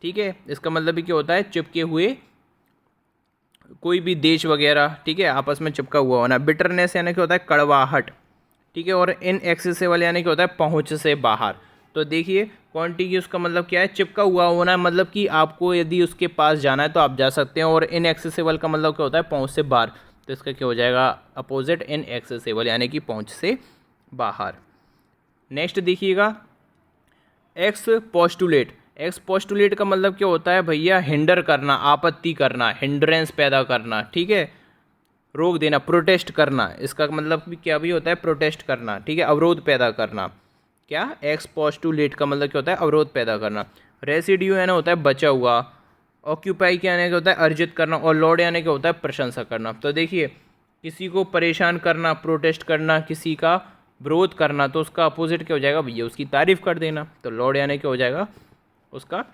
ठीक है, इसका मतलब भी क्या होता है चिपके हुए कोई भी देश वगैरह। ठीक है, आपस में चिपका हुआ होना। बिटरनेस यानी क्या होता है कड़वाहट। ठीक है, और इनएक्सेसिबल यानी कि होता है पहुंच से बाहर। तो देखिए कॉन्टिग्यूस का मतलब क्या है, चिपका हुआ होना, मतलब कि आपको यदि उसके पास जाना है तो आप जा सकते हैं, और इनएक्सेसिबल का मतलब क्या होता है, पहुंच से बाहर। तो इसका क्या हो जाएगा अपोजिट, इनएक्सेसिबल यानी कि पहुंच से बाहर। नेक्स्ट देखिएगा एक्स पोस्टुलेट। एक्स पोस्टुलेट का मतलब क्या होता है भैया, हिंडर करना, आपत्ति करना, हिंड्रेंस पैदा करना, ठीक है, रोक देना, प्रोटेस्ट करना। इसका मतलब भी क्या भी होता है, प्रोटेस्ट करना, ठीक है, अवरोध पैदा करना। क्या एक्स पोस्टुलेट का मतलब क्या होता है, अवरोध पैदा करना। रेसिड्यू यानी होता है बचा हुआ। ऑक्यूपाई क्या यानी क्या होता है, अर्जित करना। और लॉर्ड यानी क्या होता है, प्रशंसा करना। तो देखिए किसी को परेशान करना, प्रोटेस्ट करना, किसी का विरोध करना, तो उसका अपोजिट क्या हो जाएगा भैया, उसकी तारीफ कर देना। तो लॉर्ड यानी क्या हो जाएगा, उसका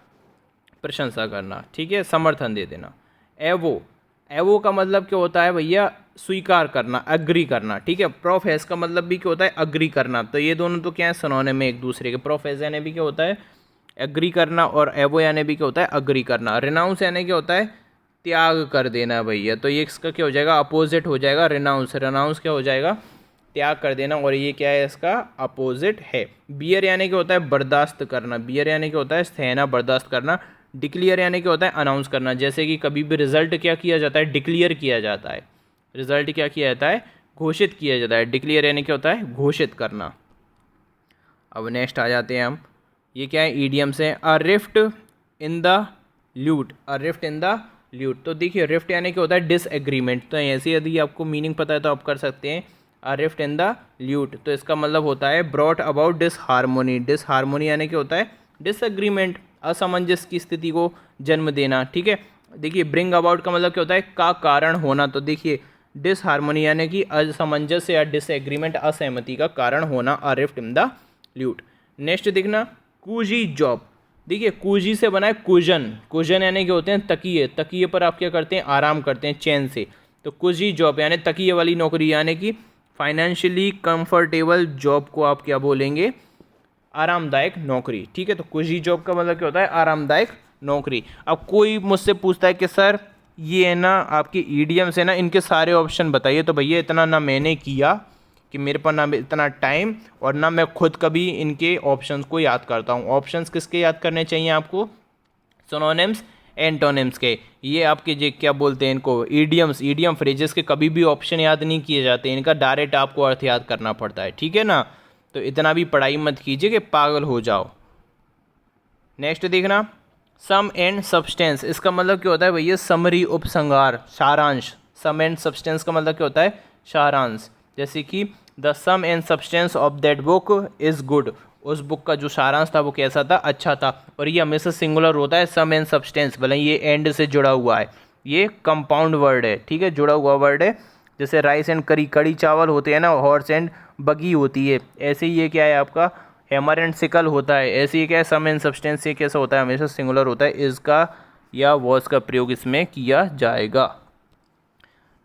प्रशंसा करना, ठीक है, समर्थन दे देना। एवो, एवो का मतलब क्या होता है भैया, स्वीकार करना, अग्री करना, ठीक है। प्रोफेस का मतलब भी क्या होता है, अग्री करना। तो ये दोनों तो क्या है, सिनोनिम में एक दूसरे के। प्रोफेस यानी भी क्या होता है, एग्री करना, और एवो यानी भी क्या होता है, अग्री करना। रिनाउंस यानी क्या होता है, त्याग कर देना भैया। तो ये इसका क्या हो जाएगा, अपोजिट हो जाएगा रिनाउंस। रिनाउंस क्या हो जाएगा, त्याग कर देना, और ये क्या है, इसका अपोजिट है। बियर यानी क्या होता है, बर्दाश्त करना। बियर यानी क्या होता है, सहना, बर्दाश्त करना। डिक्लियर यानी क्या होता है, अनाउंस करना। जैसे कि कभी भी रिजल्ट क्या किया जाता है, डिक्लियर किया जाता है। रिजल्ट क्या किया जाता है, घोषित किया जाता है। डिक्लियर यानी क्या होता है, घोषित करना। अब नेक्स्ट आ जाते हैं हम, ये क्या है, ईडियम्स हैं। A rift in the lewd, a rift in the lewd. तो देखिए रिफ्ट यानी क्या होता है, डिसएग्रीमेंट। तो ऐसे यदि आपको मीनिंग पता है तो आप कर सकते हैं, a rift in the lewd. तो इसका मतलब होता है ब्रॉट अबाउट डिसहार्मोनी। डिसहार्मोनी यानी क्या होता है, डिसएग्रीमेंट, असमंजस की स्थिति को जन्म देना, ठीक है। देखिए ब्रिंग अबाउट का मतलब क्या होता है, का कारण होना। तो देखिए डिसहार्मोनी यानी कि असमंजस या डिसएग्रीमेंट, असहमति का कारण होना, a rift in the lewd. Next देखना, कूजी जॉब। देखिए कूजी से बना है कुजन। कुजन यानी कि होते हैं तकिए। तकिए पर आप क्या करते हैं, आराम करते हैं चैन से। तो कूजी जॉब यानी तकिए वाली नौकरी, यानी कि फाइनेंशियली कंफर्टेबल जॉब को आप क्या बोलेंगे, आरामदायक नौकरी, ठीक है। तो कुजी जॉब का मतलब क्या होता है, आरामदायक नौकरी। अब कोई मुझसे पूछता है कि सर ये है ना आपके ईडियम्स है ना, इनके सारे ऑप्शन बताइए। तो भैया इतना ना मैंने किया कि मेरे पास ना इतना टाइम, और ना मैं खुद कभी इनके ऑप्शंस को याद करता हूँ। ऑप्शंस किसके याद करने चाहिए आपको, सिनोनिम्स, एंटोनिम्स के। ये आपके जो क्या बोलते हैं इनको, ईडियम्स, ईडियम फ्रेजेस के कभी भी ऑप्शन याद नहीं किए जाते, इनका डायरेक्ट आपको अर्थ याद करना पड़ता है, ठीक है ना। तो इतना भी पढ़ाई मत कीजिए कि पागल हो जाओ। नेक्स्ट देखना, सम एंड सब्सटेंस। इसका मतलब क्या होता है भैया, समरी, उपसंहार, सारांश। सम एंड सब्सटेंस का मतलब क्या होता है, सारांश। जैसे कि the sum and substance of that book is good. उस बुक का जो सारांश था वो कैसा था, अच्छा था। और ये हमेशा सिंगुलर होता है, सम एंड सब्सटेंस, भले ये एंड से जुड़ा हुआ है, ये कंपाउंड वर्ड है, ठीक है, जुड़ा हुआ वर्ड है। जैसे राइस एंड करी, कड़ी चावल होते हैं ना, हॉर्स एंड बगी होती है, ऐसे ही ये क्या है आपका, हैमर एंड सिकल होता है। ऐसे ही क्या है, सम एंड सब्सटेंस से कैसा होता है, हमेशा सिंगुलर होता है। इसका या वॉज का प्रयोग इसमें किया जाएगा।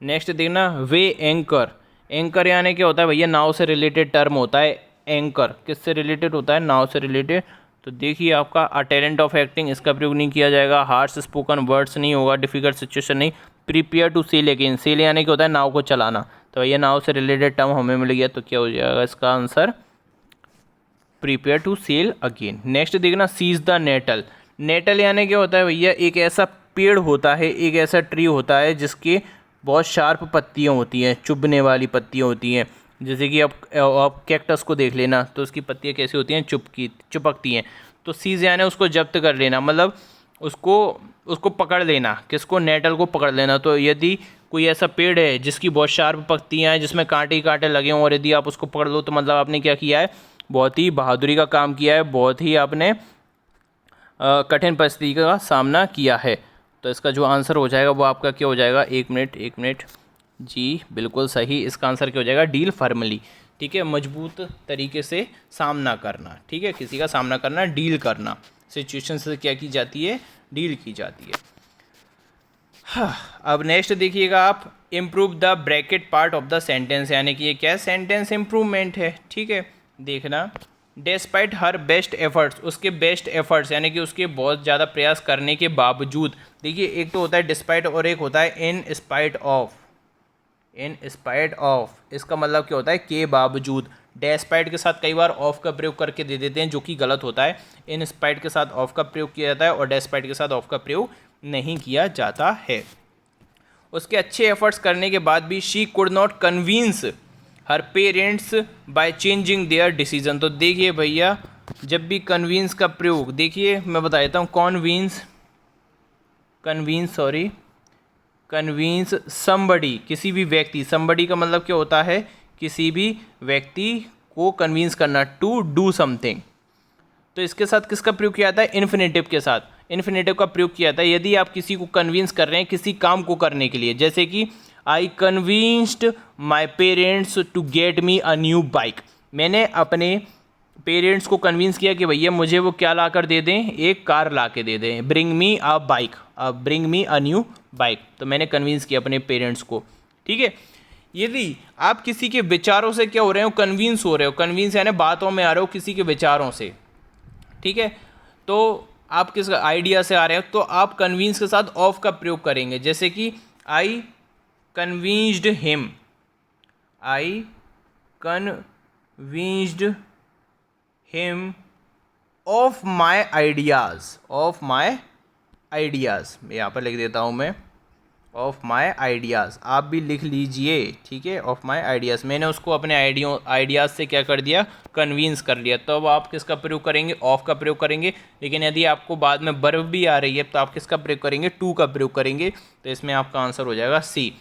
नेक्स्ट देखना, वे एंकर। एंकर यानी क्या होता है भैया, नाव से रिलेटेड टर्म होता है। एंकर किससे रिलेटेड होता है, नाव से रिलेटेड। तो देखिए आपका अ टैलेंट ऑफ एक्टिंग, इसका प्रयोग नहीं किया जाएगा। हार्श स्पोकन वर्ड्स नहीं होगा, डिफिकल्ट सिचुएशन नहीं। Prepare to sail again, sail यानी क्या होता है, नाव को चलाना। तो भैया नाव से रिलेटेड टर्म हमें मिल गया, तो क्या हो जाएगा इसका answer, prepare to sail again. Next देखना, सीज द नेटल। नेटल यानी क्या होता है भैया, एक ऐसा पेड़ होता है, एक ऐसा ट्री होता है जिसके बहुत शार्प पत्तियाँ होती हैं, चुभने वाली पत्तियाँ होती हैं। जैसे कि आप कैक्टस को देख लेना, तो उसकी पत्तियाँ कैसी होती हैं, चिपकती हैं। तो सीज यानी उसको जब्त कर लेना, मतलब उसको उसको पकड़ लेना। किसको, नेटल को पकड़ लेना। तो यदि कोई ऐसा पेड़ है जिसकी बहुत शार्प पत्तियाँ हैं, जिसमें कांटे ही कांटे लगे हों, और यदि आप उसको पकड़ लो, तो मतलब आपने क्या किया है, बहुत ही बहादुरी का काम किया है, बहुत ही आपने कठिन परिस्थिति का सामना किया है। तो इसका जो आंसर हो जाएगा वो आपका क्या हो जाएगा, एक मिनट जी बिल्कुल सही। इसका आंसर क्या हो जाएगा, डील फर्मली, ठीक है, मजबूत तरीके से सामना करना, ठीक है, किसी का सामना करना, डील करना। सिचुएशन से क्या की जाती है, डील की जाती है। हाँ, अब नेक्स्ट देखिएगा आप, improve the bracket part of the sentence, यानी कि ये क्या है, सेंटेंस इम्प्रूवमेंट है, ठीक है। देखना, डिस्पाइट हर बेस्ट एफर्ट्स, उसके बेस्ट एफर्ट्स यानी कि उसके बहुत ज़्यादा प्रयास करने के बावजूद। देखिए एक तो होता है डिस्पाइट और एक होता है in spite of. In spite of, इसका मतलब क्या होता है, के बावजूद। डेस्पाइट के साथ कई बार ऑफ का प्रयोग करके दे देते हैं, जो कि गलत होता है। इन स्पाइट के साथ ऑफ का प्रयोग किया जाता है और डेस्पाइट के साथ ऑफ का प्रयोग नहीं किया जाता है। उसके अच्छे एफर्ट्स करने के बाद भी she could not convince her parents by changing their decision. तो देखिए भैया, जब भी कन्विंस का प्रयोग, देखिए मैं बता देता हूँ, कन्विंस समबडी, किसी भी व्यक्ति, समबडी का मतलब क्या होता है, किसी भी व्यक्ति को कन्विंस करना, टू डू समथिंग। तो इसके साथ किसका प्रयोग किया जाता है, इन्फिनेटिव के साथ, इन्फिनेटिव का प्रयोग किया जाता है यदि आप किसी को कन्विंस कर रहे हैं किसी काम को करने के लिए। जैसे कि I convinced my parents to get me a new bike, मैंने अपने पेरेंट्स को कन्विंस किया कि भैया मुझे वो क्या ला कर दे दें, एक कार ला के दे दें, bring me a bike, bring me a new bike. तो मैंने कन्विंस किया अपने पेरेंट्स को, ठीक है। यदि आप किसी के विचारों से क्या हो रहे हो, कन्विंस हो रहे हो, कन्विंस यानी बातों में आ रहे हो किसी के विचारों से, ठीक है, तो आप किस आइडिया से आ रहे हो, तो आप कन्विंस के साथ ऑफ का प्रयोग करेंगे। जैसे कि I convinced him, I convinced him of my ideas, of my ideas, यहाँ पर लिख देता हूँ मैं, ऑफ माई आइडियाज़, आप भी लिख लीजिए, ठीक है, ऑफ माई आइडियाज़। मैंने उसको अपने आइडियाज़ से क्या कर दिया, कन्विंस कर लिया। तो अब आप किसका प्रयोग करेंगे, ऑफ का प्रयोग करेंगे। लेकिन यदि आपको बाद में वर्ब भी आ रही है तो आप किसका प्रयोग करेंगे, टू का प्रयोग करेंगे। तो इसमें आपका आंसर हो जाएगा सी।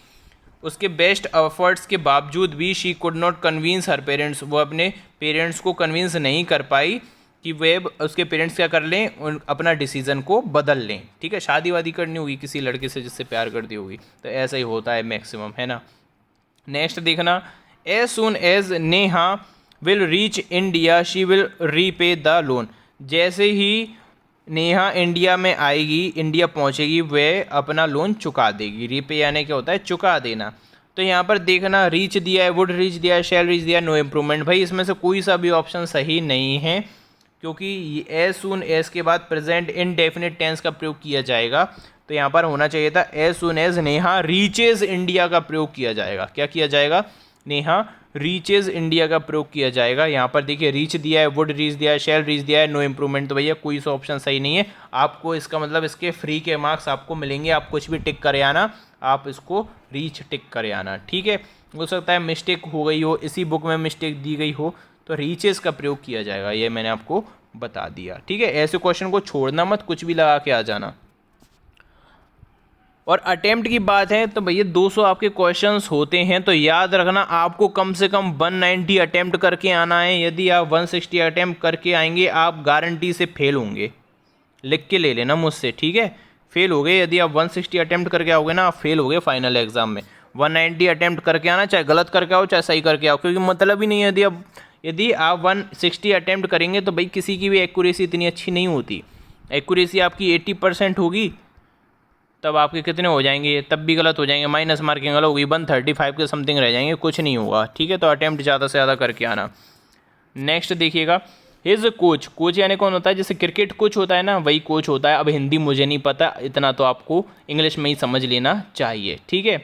उसके बेस्ट एफर्ट्स के बावजूद भी she could not convince her parents, वो अपने पेरेंट्स को कन्विंस नहीं कर पाई कि वे उसके पेरेंट्स क्या कर लें, अपना डिसीज़न को बदल लें, ठीक है। शादी वादी करनी होगी किसी लड़के से जिससे प्यार करती होगी, तो ऐसा ही होता है मैक्सिमम, है ना। नेक्स्ट देखना, as soon as Neha will reach India she will repay the loan. जैसे ही नेहा इंडिया में आएगी, इंडिया पहुंचेगी, वह अपना लोन चुका देगी। रीपे यानी क्या होता है, चुका देना। तो यहाँ पर देखना, रीच दिया है, वुड रीच दिया है, शैल रीच दिया है, नो इम्प्रूवमेंट। भाई इसमें से कोई सा भी ऑप्शन सही नहीं है, क्योंकि एज सुन एज के बाद प्रेजेंट इनडेफिनिट टेंस का प्रयोग किया जाएगा। तो यहाँ पर होना चाहिए था as soon as Neha reaches India का प्रयोग किया जाएगा। क्या किया जाएगा, नेहा रीचेज इंडिया का प्रयोग किया जाएगा। यहाँ पर देखिए, रीच दिया है, वुड रीच दिया है, शैल रीच दिया है, नो इम्प्रूवमेंट। तो भैया कोई सा ऑप्शन सही नहीं है। आपको इसका मतलब इसके फ्री के मार्क्स आपको मिलेंगे, आप कुछ भी टिक करे आना, आप इसको रीच टिक करे आना, ठीक है। हो सकता है मिस्टेक हो गई हो, इसी बुक में मिस्टेक दी गई हो, तो रीचेस का प्रयोग किया जाएगा, ये मैंने आपको बता दिया, ठीक है। ऐसे क्वेश्चन को छोड़ना मत, कुछ भी लगा के आ जाना। और अटेम्प्ट की बात है तो भैया 200 आपके क्वेश्चंस होते हैं, तो याद रखना आपको कम से कम 190 अटेम्प्ट करके आना है। यदि आप 160 अटेम्प्ट करके आएंगे, आप गारंटी से फेल होंगे, लिख के ले लेना मुझसे, ठीक है। फेल हो गए यदि आप 160 अटेम्प्ट करके आओगे ना, आप फेल हो गए फाइनल एग्जाम में। 190 अटेम्प्ट करके आना, चाहे गलत करके आओ चाहे सही करके आओ, क्योंकि मतलब ही नहीं है, यदि आप 160 अटेम्प्ट करेंगे तो भाई किसी की भी एक्यूरेसी इतनी अच्छी नहीं होती। एक्यूरेसी आपकी 80% होगी, तब आपके कितने हो जाएंगे, तब भी गलत हो जाएंगे, माइनस मार्किंग अलग होगी, 135 के समथिंग रह जाएंगे, कुछ नहीं होगा, ठीक है। तो अटेम्प्ट ज़्यादा से ज़्यादा करके आना। नेक्स्ट देखिएगा, हिज कोच, कोच यानी कौन होता है, जैसे क्रिकेट कोच होता है ना, वही कोच होता है। अब हिंदी मुझे नहीं पता, इतना तो आपको इंग्लिश में ही समझ लेना चाहिए, ठीक है,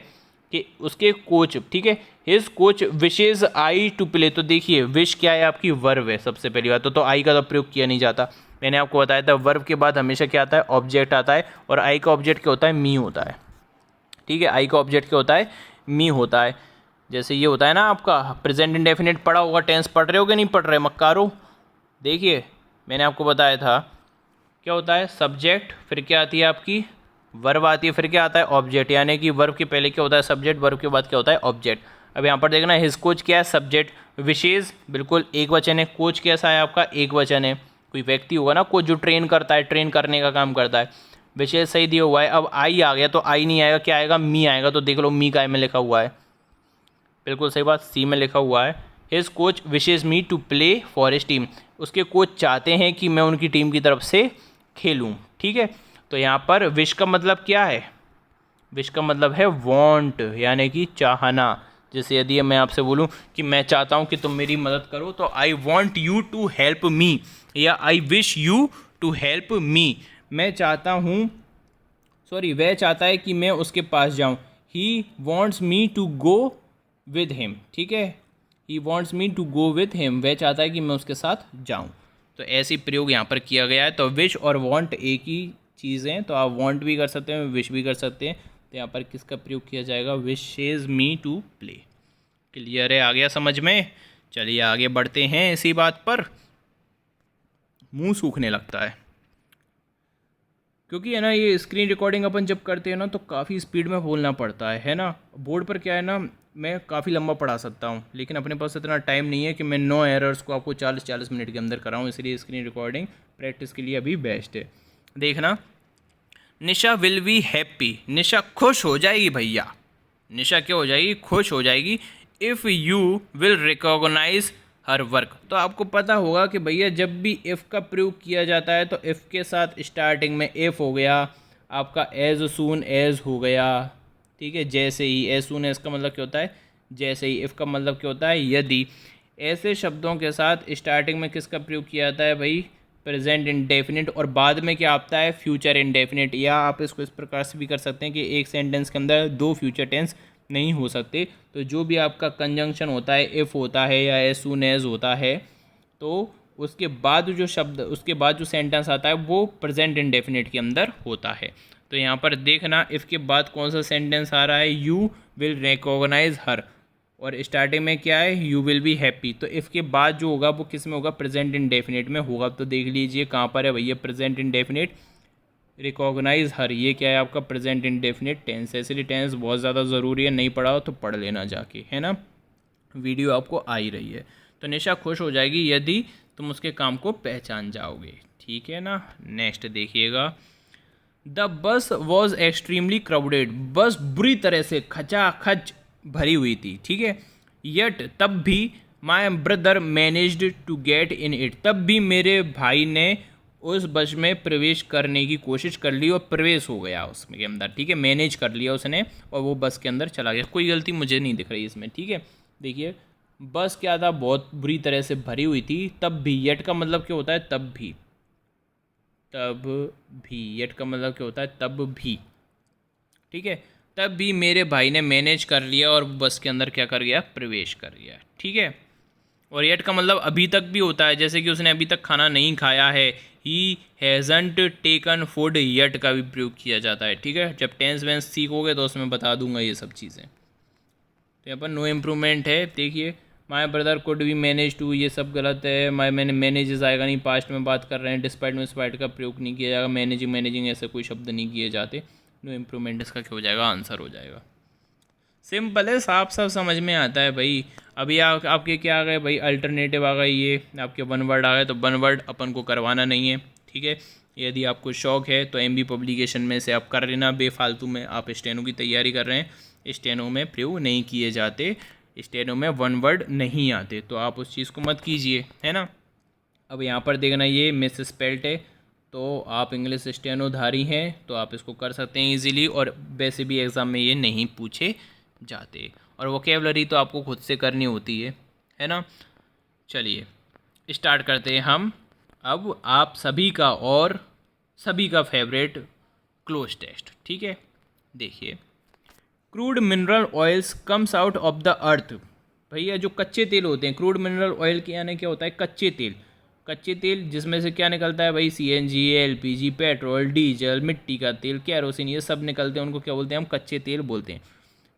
कि उसके कोच, ठीक है। His coach wishes I to play. तो देखिए, विश क्या है, आपकी वर्ब है सबसे पहली बात तो आई का तो प्रयोग किया नहीं जाता। मैंने आपको बताया था वर्ब के बाद हमेशा क्या आता है, ऑब्जेक्ट आता है, और आई का ऑब्जेक्ट क्या होता है, मी होता है, ठीक है। आई का ऑब्जेक्ट क्या होता है, मी होता है। जैसे ये होता है ना आपका प्रेजेंट इंडेफिनिट, पढ़ा होगा, टेंस पढ़ रहे हो कि नहीं पढ़ रहे मक्कारो। देखिए मैंने आपको बताया था क्या होता है, सब्जेक्ट, फिर क्या आती है आपकी वर्ब आती है, फिर क्या आता है ऑब्जेक्ट, यानी कि वर्ब के पहले क्या होता है सब्जेक्ट, वर्ब के बाद क्या होता है ऑब्जेक्ट। अब यहाँ पर देखना, हिज कोच क्या है, सब्जेक्ट, विशेष बिल्कुल एक वचन है, कोच कैसा है आपका, एक वचन है, कोई व्यक्ति होगा ना कोच जो ट्रेन करता है, ट्रेन करने का काम करता है। विशेष सही दिया हुआ है। अब आई आ गया तो आई नहीं आएगा, क्या आएगा, मी आएगा। तो देख लो मी काय में लिखा हुआ है, बिल्कुल सही बात, सी में लिखा हुआ है। His coach wishes me to play for his team, उसके कोच चाहते हैं कि मैं उनकी टीम की तरफ से खेलूँ, ठीक है। तो यहाँ पर विश का मतलब क्या है, विश का मतलब है वांट, यानी कि चाहना। जैसे यदि मैं आपसे बोलूं कि मैं चाहता हूं कि तुम मेरी मदद करो, तो I want you to help me, या I wish you to help me. मैं चाहता हूं, सॉरी, वह चाहता है कि मैं उसके पास जाऊं, he wants me to go with him, ठीक है, he wants me to go with him, वह चाहता है कि मैं उसके साथ जाऊँ। तो ऐसे प्रयोग यहाँ पर किया गया है। तो विश और वॉन्ट एक ही चीज़ हैं, तो आप वॉन्ट भी कर सकते हैं, विश भी कर सकते हैं। तो यहाँ पर किसका प्रयोग किया जाएगा, wishes me to play. Clear है, आ गया समझ में। चलिए आगे बढ़ते हैं। इसी बात पर मुंह सूखने लगता है, क्योंकि है ना ये स्क्रीन रिकॉर्डिंग अपन जब करते हैं ना तो काफ़ी स्पीड में बोलना पड़ता है ना। बोर्ड पर क्या है ना, मैं काफ़ी लंबा पढ़ा सकता हूँ, लेकिन अपने पास इतना टाइम नहीं है कि मैं 9 एरर्स को आपको 40-40 मिनट के अंदर कराऊँ, इसलिए स्क्रीन रिकॉर्डिंग प्रैक्टिस के लिए अभी बेस्ट है। देखना, निशा विल बी हैप्पी, निशा खुश हो जाएगी भैया, निशा क्या हो जाएगी, खुश हो जाएगी। If you will recognise her work. तो आपको पता होगा कि भैया जब भी इफ़ का प्रयोग किया जाता है तो इफ़ के साथ स्टार्टिंग में इफ़ हो गया, आपका एज सून एज हो गया, ठीक है, जैसे ही। एज सून एज का मतलब क्या होता है, जैसे ही। इफ़ का मतलब क्या होता है, यदि। ऐसे शब्दों के साथ स्टार्टिंग में किसका प्रयोग किया जाता है भाई, प्रेजेंट इंडेफिनिट, और बाद में क्या आता है, फ्यूचर इंडेफिनिट। या आप इसको इस प्रकार से भी कर सकते हैं कि एक सेंटेंस के अंदर 2 फ्यूचर टेंस नहीं हो सकते। तो जो भी आपका कंजंक्शन होता है, इफ़ होता है या एज सून एज होता है, तो उसके बाद जो शब्द, उसके बाद जो सेंटेंस आता है वो प्रेजेंट इंडेफिनिट के अंदर होता है। तो यहाँ पर देखना, इफ़ के बाद कौन सा सेंटेंस आ रहा है, यू विल रिकॉग्नाइज हर, और स्टार्टिंग में क्या है, यू विल बी हैप्पी। तो इफ़ के बाद जो होगा वो किस में होगा, प्रेजेंट इंडेफिनिट में होगा। तो देख लीजिए कहाँ पर है भैया, प्रेजेंट इंडेफिनिट रिकॉग्नाइज हर, ये क्या है आपका प्रेजेंट इंडेफिनिट टेंस है। इसलिए टेंस बहुत ज़्यादा ज़रूरी है, नहीं पढ़ा हो तो पढ़ लेना जाके, है ना। वीडियो आपको आ ही रही है। तो निशा खुश हो जाएगी यदि तुम उसके काम को पहचान जाओगे, ठीक है ना। नेक्स्ट देखिएगा, the bus was extremely crowded, बस बुरी तरह से खचाखच भरी हुई थी, ठीक है। यट तब भी, my brother managed to get in it, तब भी मेरे भाई ने उस बस में प्रवेश करने की कोशिश कर ली और प्रवेश हो गया उसमें के अंदर, ठीक है। मैनेज कर लिया उसने और वो बस के अंदर चला गया। कोई गलती मुझे नहीं दिख रही इसमें, ठीक है। देखिए, बस क्या था, बहुत बुरी तरह से भरी हुई थी, तब भी। यट का मतलब क्या होता है, तब भी, तब भी। यट का मतलब क्या होता है, तब भी, ठीक है। तब भी मेरे भाई ने मैनेज कर लिया और बस के अंदर क्या कर गया, प्रवेश कर गया, ठीक है। और येट का मतलब अभी तक भी होता है, जैसे कि उसने अभी तक खाना नहीं खाया है, ही हैज़ंट टेकन फूड येट का भी प्रयोग किया जाता है, ठीक है। जब टेंस वेंस सीखोगे तो उसमें बता दूंगा ये सब चीज़ें। तो यहाँ पर नो इम्प्रूवमेंट है, देखिए। माई ब्रदर कुड भी मैनेज टू, ये सब गलत है। मैंने मैनेजेस आएगा नहीं, पास्ट में बात कर रहे हैं। डिस्पाइट में स्पाइट का प्रयोग नहीं किया जाएगा, मैनेजिंग मैनेजिंग ऐसे कोई शब्द नहीं किए जाते। नो इम्प्रूवमेंट इसका क्या हो जाएगा, आंसर हो जाएगा। सिंपल है, साफ साफ समझ में आता है भाई। अभी आपके क्या आ गए भाई, अल्टरनेटिव आ गए, ये आपके वन वर्ड आ गए। तो वन वर्ड अपन को करवाना नहीं है, ठीक है। यदि आपको शौक है तो एमबी पब्लिकेशन में से आप कर लेना, बेफालतू में आप स्टेनो की तैयारी कर रहे हैं, स्टेनो में प्रयोग नहीं किए जाते, स्टेनो में वन वर्ड नहीं आते, तो आप उस चीज़ को मत कीजिए, है ना। अब यहाँ पर देखना, ये मिस स्पेल्ट है, तो आप इंग्लिश स्टेनोधारी हैं तो आप इसको कर सकते हैं इजीली, और वैसे भी एग्ज़ाम में ये नहीं पूछे जाते। और वोकेबलरी तो आपको खुद से करनी होती है ना। चलिए स्टार्ट करते हैं हम। अब आप सभी का और सभी का फेवरेट क्लोज टेस्ट, ठीक है। देखिए, crude mineral oils comes out of the earth. भैया जो कच्चे तेल होते हैं, क्रूड मिनरल ऑयल के यानी क्या होता है, कच्चे तेल। कच्चे तेल जिसमें से क्या निकलता है भाई, सीएनजी, एलपीजी, पेट्रोल, डीजल, मिट्टी का तेल, कैरोसिन, ये सब निकलते हैं, उनको क्या बोलते हैं, हम कच्चे तेल बोलते हैं।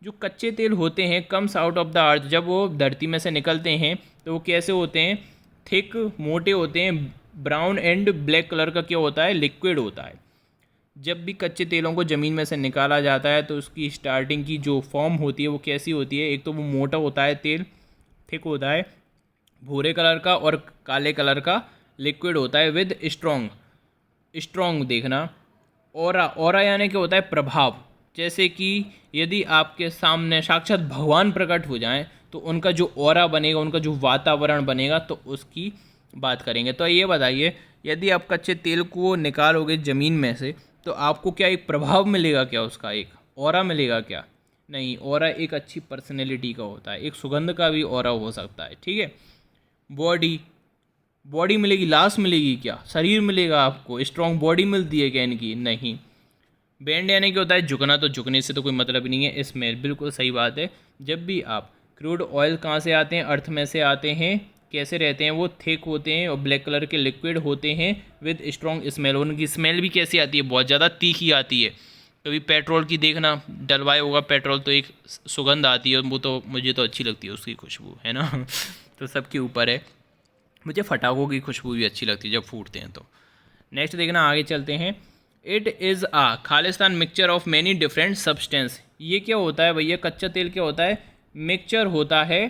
जो कच्चे तेल होते हैं, comes out of the earth, जब वो धरती में से निकलते हैं तो वो कैसे होते हैं, थिक, मोटे होते हैं, ब्राउन एंड ब्लैक कलर का क्या होता है, लिक्विड होता है। जब भी कच्चे तेलों को ज़मीन में से निकाला जाता है तो उसकी स्टार्टिंग की जो फॉर्म होती है वो कैसी होती है, एक तो वो मोटा होता है तेल, थिक होता है, भूरे कलर का और काले कलर का लिक्विड होता है, विद स्ट्रॉन्ग देखना। ऑरा यानी क्या होता है, प्रभाव। जैसे कि यदि आपके सामने साक्षात भगवान प्रकट हो जाएं तो उनका जो ऑरा बनेगा, उनका जो वातावरण बनेगा, तो उसकी बात करेंगे। तो ये बताइए, यदि आप कच्चे तेल को निकालोगे ज़मीन में से तो आपको क्या एक प्रभाव मिलेगा, क्या उसका एक ऑरा मिलेगा क्या, नहीं। ऑरा एक अच्छी पर्सनैलिटी का होता है, एक सुगंध का भी ऑरा हो सकता है, ठीक है। बॉडी मिलेगी, लाश मिलेगी क्या, शरीर मिलेगा आपको, स्ट्रॉन्ग बॉडी मिलती है क्या इनकी, नहीं। बेंड यानी कि होता है झुकना, तो झुकने से तो कोई मतलब नहीं है। स्मेल, बिल्कुल सही बात है। जब भी आप क्रूड ऑयल कहाँ से आते हैं, अर्थ में से आते हैं। कैसे रहते हैं वो, थिक होते हैं और ब्लैक कलर के लिक्विड होते हैं विद स्ट्रॉन्ग स्मेल। उनकी स्मेल भी कैसी आती है, बहुत ज़्यादा तीखी आती है। कभी पेट्रोल की देखना, डलवाए होगा पेट्रोल, तो एक सुगंध आती है, वो तो मुझे तो अच्छी लगती है उसकी खुशबू, है ना। तो सबके ऊपर है। मुझे फटाकों की खुशबू भी अच्छी लगती है जब फूटते हैं तो। नेक्स्ट देखना, आगे चलते हैं। इट इज़ आ खालिस्तान mixture of many different substance. ये क्या होता है भैया, कच्चा तेल क्या होता है, मिक्सचर होता है।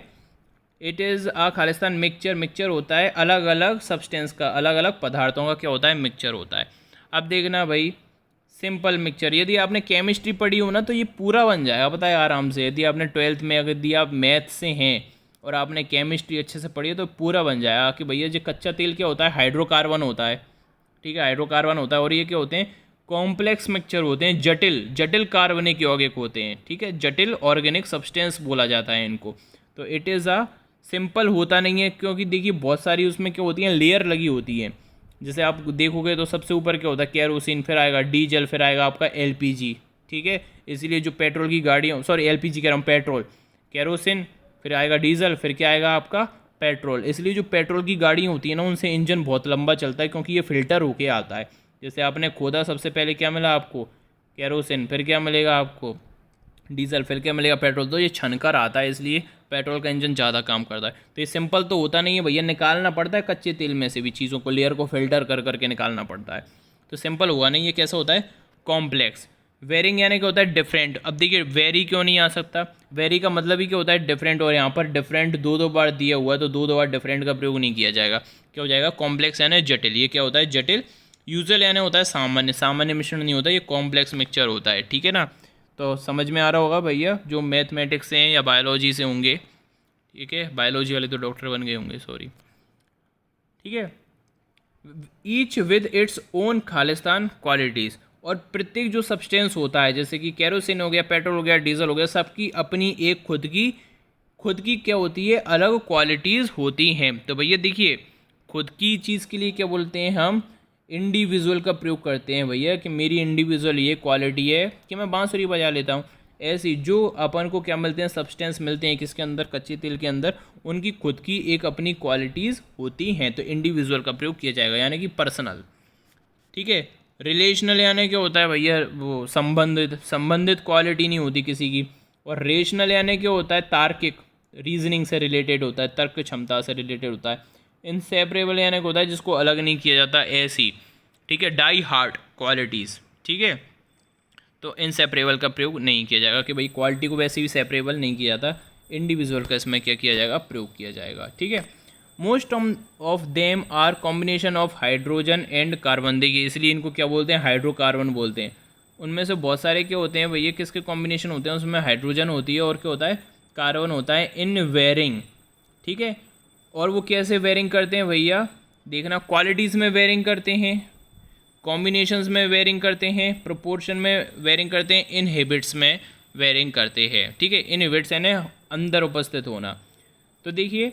इट इज़ आ खालिस्तान मिक्सचर, मिक्सचर होता है अलग अलग सब्सटेंस का, अलग अलग पदार्थों का क्या होता है, मिक्सचर होता है। अब देखना भाई, सिंपल मिक्सचर, यदि आपने केमिस्ट्री पढ़ी हो ना तो ये पूरा बन जाएगा, पता है आराम से। यदि आपने 12th में, अगर यदि आप मैथ से हैं और आपने केमिस्ट्री अच्छे से पढ़ी है तो पूरा बन जाएगा कि भैया जो कच्चा तेल क्या होता है, हाइड्रोकार्बन होता है। ठीक है, हाइड्रोकार्बन होता है। और ये क्या होते हैं, कॉम्प्लेक्स मिक्सचर होते हैं, जटिल जटिल कार्बनिक यौगिक होते हैं। ठीक है, जटिल ऑर्गेनिक सब्सटेंस बोला जाता है इनको। तो इट इज़ आ, सिंपल होता नहीं है, क्योंकि देखिए बहुत सारी उसमें क्या होती हैं, लेयर लगी होती है। जैसे आप देखोगे तो सबसे ऊपर क्या होता है, केरोसिन, फिर आएगा डीजल, फिर आएगा आपका एलपीजी। ठीक है, इसलिए जो पेट्रोल की गाड़ियाँ, सॉरी एलपीजी कह रहा हूँ, पेट्रोल, केरोसिन, फिर आएगा डीजल, फिर क्या आएगा आपका पेट्रोल। इसलिए जो पेट्रोल की गाड़ियाँ होती है ना, उनसे इंजन बहुत लंबा चलता है, क्योंकि ये फिल्टर होके आता है। जैसे आपने खोदा, सबसे पहले क्या मिला आपको, केरोसिन, फिर क्या मिलेगा आपको, डीजल, फिर क्या मिलेगा, पेट्रोल। तो ये छनकर आता है, इसलिए पेट्रोल का इंजन ज़्यादा काम करता है। तो ये सिंपल तो होता नहीं है भैया, निकालना पड़ता है कच्चे तेल में से भी चीज़ों को, लेयर को फिल्टर कर करके निकालना पड़ता है। तो सिंपल हुआ नहीं, ये कैसा होता है, कॉम्प्लेक्स। वेरिंग यानी क्या होता है, डिफरेंट। अब देखिए वेरी क्यों नहीं आ सकता, वेरी का मतलब ही क्या होता है, डिफरेंट। और यहाँ पर डिफरेंट दो बार दिया हुआ है, तो दो बार डिफरेंट का प्रयोग नहीं किया जाएगा। क्या हो जाएगा, कॉम्प्लेक्स यानी जटिल। ये क्या होता है, जटिल। यूजुअल यानी होता है सामान्य, सामान्य मिश्रण नहीं होता, ये कॉम्प्लेक्स मिक्सचर होता है। ठीक है ना, तो समझ में आ रहा होगा भैया, जो मैथमेटिक्स से हैं या बायोलॉजी से होंगे। ठीक है, बायोलॉजी वाले तो डॉक्टर बन गए होंगे, सॉरी। ठीक है, each with its own Khalistan qualities. और प्रत्येक जो सब्सटेंस होता है, जैसे कि कैरोसिन हो गया, पेट्रोल हो गया, डीजल हो गया, सबकी अपनी एक खुद की क्या होती है, अलग क्वालिटीज़ होती हैं। तो भैया देखिए, खुद की चीज़ के लिए क्या बोलते हैं हम, इंडिविजुअल का प्रयोग करते हैं भैया, कि मेरी इंडिविजुअल ये क्वालिटी है कि मैं बांसुरी बजा लेता हूँ। ऐसी जो अपन को क्या मिलते हैं, सब्सटेंस मिलते हैं किसके अंदर, कच्चे तेल के अंदर, उनकी खुद की एक अपनी क्वालिटीज़ होती हैं। तो इंडिविजुअल का प्रयोग किया जाएगा, यानी कि पर्सनल। ठीक है, रिलेशनल यानी क्या होता है भैया, वो संबंधित, संबंधित क्वालिटी नहीं होती किसी की। और रेशनल यानी क्या होता है, तार्किक, रीजनिंग से रिलेटेड होता है, तर्क क्षमता से रिलेटेड होता है। इनसेपरेबल यानी क्या होता है, जिसको अलग नहीं किया जाता, ऐसी। ठीक है, डाई हार्ट क्वालिटीज़। ठीक है, तो इनसेपरेबल का प्रयोग नहीं किया जाएगा, कि भाई क्वालिटी को वैसे भी सेपरेबल नहीं किया जाता, इंडिविजुअल का इसमें क्या किया जाएगा, प्रयोग किया जाएगा। ठीक है, most of them are combination of hydrogen and carbon. देखिए इसलिए इनको क्या बोलते हैं, हाइड्रोकार्बन बोलते हैं। उनमें से बहुत सारे क्या होते हैं भैया, किसके कॉम्बिनेशन होते हैं, उसमें हाइड्रोजन होती है और क्या होता है, कार्बन होता है, इन वेरिंग। ठीक है, और वो कैसे वेरिंग करते हैं भैया, देखना, क्वालिटीज़ में वेरिंग करते हैं, कॉम्बिनेशंस में वेरिंग करते हैं, प्रोपोर्शन में वेरिंग करते हैं, इन हैबिट्स में वेरिंग करते हैं। ठीक है, इन हैबिट्स यानी अंदर उपस्थित होना। तो देखिए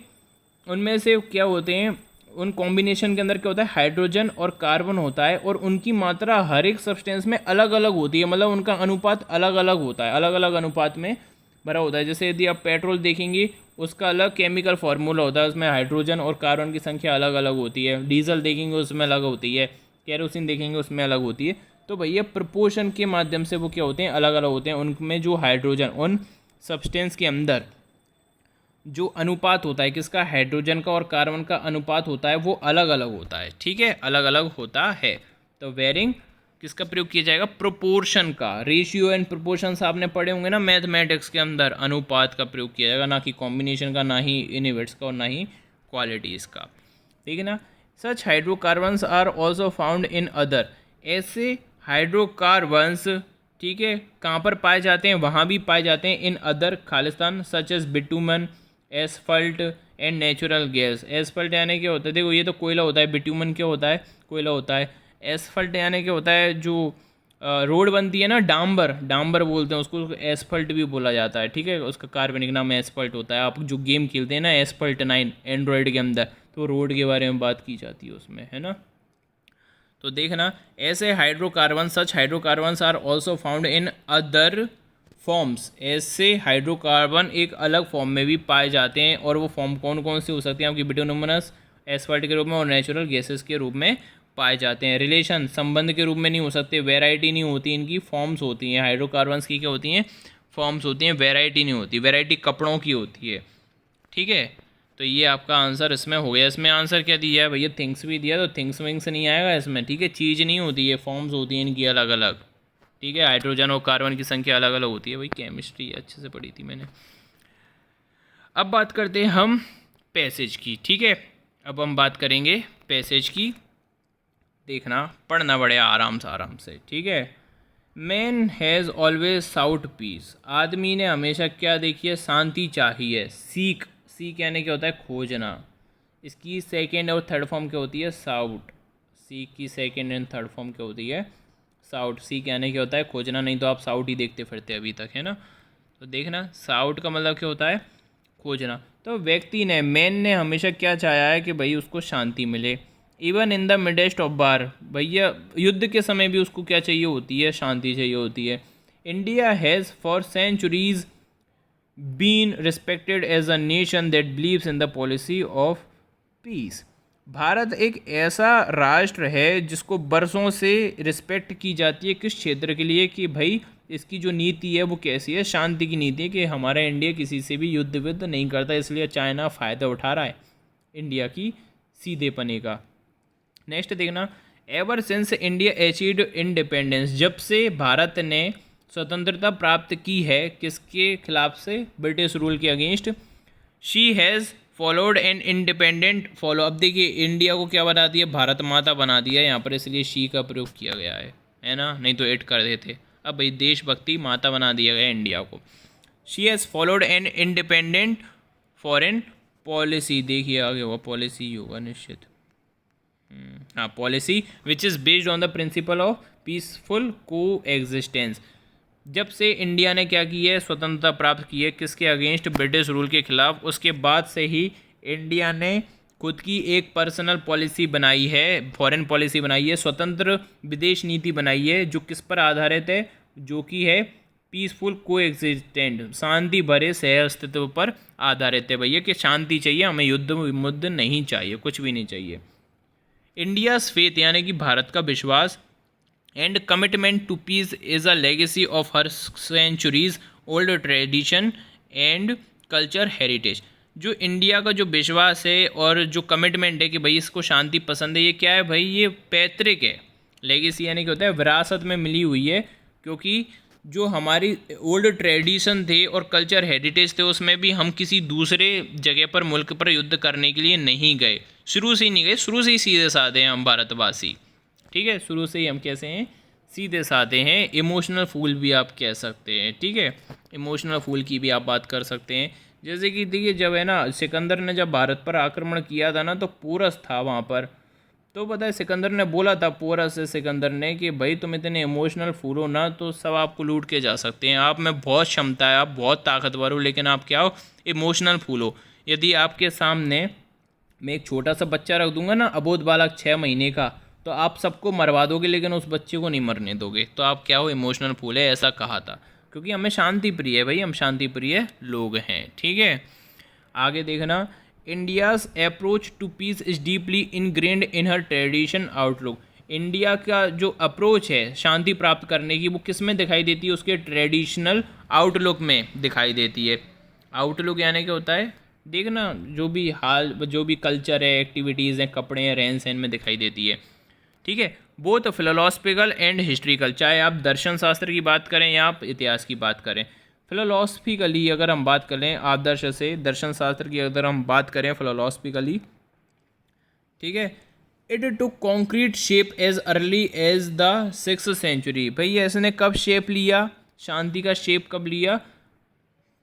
उनमें से क्या होते हैं, उन कॉम्बिनेशन के अंदर क्या होता है, हाइड्रोजन और कार्बन होता है, और उनकी मात्रा हर एक सब्सटेंस में अलग अलग होती है, मतलब उनका अनुपात अलग अलग होता है, अलग अलग अनुपात में भरा होता है। जैसे यदि आप पेट्रोल देखेंगे, उसका अलग केमिकल फार्मूला होता है, उसमें हाइड्रोजन और कार्बन की संख्या अलग अलग होती है। डीजल देखेंगे उसमें अलग होती है, केरोसिन देखेंगे उसमें अलग होती है। तो भैया प्रपोर्शन के माध्यम से वो क्या होते हैं, अलग अलग होते हैं। उनमें जो हाइड्रोजन, उन सब्सटेंस के अंदर जो अनुपात होता है किसका, हाइड्रोजन का और कार्बन का अनुपात होता है, वो अलग अलग होता है। ठीक है, अलग अलग होता है। तो वेरिंग किसका प्रयोग किया जाएगा, प्रोपोर्शन का। रेशियो एंड प्रोपोर्शंस आपने पढ़े होंगे ना मैथमेटिक्स के अंदर, अनुपात का प्रयोग किया जाएगा, ना कि कॉम्बिनेशन का, ना ही इनवर्ट्स का, और ना ही क्वालिटीज़ का। ठीक है ना, such hydrocarbons are also found in other. ऐसे हाइड्रोकार्बन्स, ठीक है, कहाँ पर पाए जाते हैं, वहाँ भी पाए जाते हैं, इन अदर खालिस्तान, such as bitumen, asphalt and natural gas. Asphalt यानी क्या होता है, देखो ये तो कोयला होता है, बिटूमन क्या होता है, कोयला होता है। एसफल्ट यानी क्या होता है, जो रोड बनती है ना, डांबर, डांबर बोलते हैं उसको, एसफल्ट भी बोला जाता है। ठीक है, उसका कार्बनिक नाम एसफल्ट होता है। आप जो गेम खेलते हैं ना, एसफल्ट 9 एंड्रॉयड के अंदर, तो रोड के बारे में बात की जाती है उसमें, है ना। तो देखना, ऐसे hydrocarbon such hydrocarbons are also found in other forms, ऐसे हाइड्रोकार्बन एक अलग फॉर्म में भी पाए जाते हैं। और वो फॉर्म कौन कौन से हो सकते हैं आपकी बिटुमिनस एस्फाल्ट के रूप में और नेचुरल गैसेस के रूप में पाए जाते हैं। रिलेशन संबंध के रूप में नहीं हो सकते, वैरायटी नहीं होती इनकी, फॉर्म्स होती हैं। हाइड्रोकार्बन्स की क्या होती हैं? फॉर्म्स होती हैं, वैरायटी नहीं होती। वैरायटी कपड़ों की होती है, ठीक है। तो ये आपका आंसर इसमें हो गया। इसमें आंसर क्या दिया है भैया? थिंग्स भी दिया, तो थिंग्स विंग्स नहीं आएगा इसमें, ठीक है। चीज़ नहीं होती है, फॉर्म्स होती हैं इनकी अलग अलग, ठीक है। हाइड्रोजन और कार्बन की संख्या अलग अलग होती है। भाई केमिस्ट्री अच्छे से पढ़ी थी मैंने। अब बात करते हैं हम पैसेज की, ठीक है। अब हम बात करेंगे पैसेज की। देखना, पढ़ना बड़े आराम से, ठीक है। Man has always sought peace, आदमी ने हमेशा क्या देखी है? शांति चाहिए। सीक, सीक यानी क्या होता है? खोजना। इसकी सेकेंड और थर्ड फॉर्म क्या होती है? साउट। सीक की सेकेंड एंड थर्ड फॉर्म क्या होती है? साउट। सीक यानी क्या होता है? खोजना, नहीं तो आप साउट ही देखते फिरते अभी तक, है ना। तो देखना, साउट का मतलब क्या होता है? खोजना। तो व्यक्ति ने, मैन ने हमेशा क्या चाहा है कि भाई उसको शांति मिले। Even in the midst of बार, भैया युद्ध के समय भी उसको क्या चाहिए होती है? शांति चाहिए होती है। India has for centuries been respected as a nation that believes in the policy of peace. Bharat एक ऐसा राष्ट्र है जिसको बरसों से रिस्पेक्ट की जाती है, किस क्षेत्र के लिए? कि भाई इसकी जो नीति है वो कैसी है? शांति की नीति है, कि हमारा इंडिया किसी से भी युद्ध विद्ध नहीं करता, इसलिए चाइना फ़ायदा उठा रहा है इंडिया की सीधेपने का। नेक्स्ट देखना, ever since India achieved independence, जब से भारत ने स्वतंत्रता प्राप्त की है, किसके खिलाफ से? ब्रिटिश रूल के against. She has followed an independent follow. अब देखिए, इंडिया को क्या बना दिया? भारत माता बना दिया यहाँ पर, इसलिए शी का प्रयोग किया गया है ना, नहीं तो इट कर देते। अब भाई देशभक्ति माता बना दिया गया इंडिया को। She has followed an independent foreign policy, देखिए आगे होगा पॉलिसी ही होगा निश्चित, हाँ policy which is based on the principle of peaceful को एग्जिस्टेंस। जब से इंडिया ने क्या की है? स्वतंत्रता प्राप्त की है, किसके अगेंस्ट? ब्रिटिश रूल के खिलाफ। उसके बाद से ही इंडिया ने खुद की एक पर्सनल पॉलिसी बनाई है, फॉरेन पॉलिसी बनाई है, स्वतंत्र विदेश नीति बनाई है, जो किस पर आधारित है? जो कि है पीसफुल को एग्जिस्टेंट, शांति भरे सह अस्तित्व पर आधारित है भैया, कि शांति चाहिए हमें, युद्ध मुद्द नहीं चाहिए, कुछ भी नहीं चाहिए। इंडियाज़ फेथ यानी कि भारत का विश्वास and commitment to peace is a legacy of her centuries old tradition and culture heritage. जो इंडिया का जो विश्वास है और जो कमिटमेंट है कि भाई इसको शांति पसंद है, ये क्या है भाई? ये पैतृक है। लेगेसी यानी क्या होता है? विरासत में मिली हुई है, क्योंकि जो हमारी ओल्ड ट्रेडिशन थे और कल्चर हेरिटेज थे, उसमें भी हम किसी दूसरे जगह पर, मुल्क पर युद्ध करने के लिए नहीं गए, शुरू से ही नहीं गए, शुरू से ही सीधे साधे हैं हम भारतवासी, ठीक है। शुरू से ही हम कैसे हैं? सीधे साधे हैं। इमोशनल फूल भी आप कह सकते हैं, ठीक है। इमोशनल फूल की भी आप बात कर सकते हैं। जैसे कि देखिए, जब है ना सिकंदर ने जब भारत पर आक्रमण किया था ना, तो पोरस था वहाँ पर। तो पता है सिकंदर ने बोला था, पोरस से सिकंदर ने, कि भाई तुम इतने इमोशनल फूल हो ना, तो सब आपको लूट के जा सकते हैं। आप में बहुत क्षमता है, आप बहुत ताकतवर हो, लेकिन आप क्या हो? इमोशनल फूल हो। यदि आपके सामने मैं एक छोटा सा बच्चा रख दूंगा ना, अबोध बालक 6 महीने का, तो आप सबको मरवा दोगे, लेकिन उस बच्चे को नहीं मरने दोगे। तो आप क्या हो? इमोशनल फूल है, ऐसा कहा था। क्योंकि हमें शांति प्रिय है भाई, हम शांति प्रिय लोग हैं, ठीक है। आगे देखना, India's approach to peace is deeply ingrained in her tradition outlook. India का जो अप्रोच है शांति प्राप्त करने की, वो किस में दिखाई देती है? उसके ट्रेडिशनल आउटलुक में दिखाई देती है। आउटलुक यानी क्या होता है? देखना, जो भी कल्चर है, एक्टिविटीज़ हैं, कपड़े हैं, रहन सहन में दिखाई देती है, ठीक है। बोथ फिलोसॉफिकल एंड हिस्ट्रिकल, चाहे आप दर्शन शास्त्र की बात करें या आप इतिहास की बात करें। फिलोसॉफिकली अगर हम बात करें, आदर्श से दर्शन शास्त्र की अगर हम बात करें फिलोसॉफिकली, ठीक है, it to concrete shape as early as the 6th century. भाई ऐसे ने कब शेप लिया? शांति का शेप कब लिया?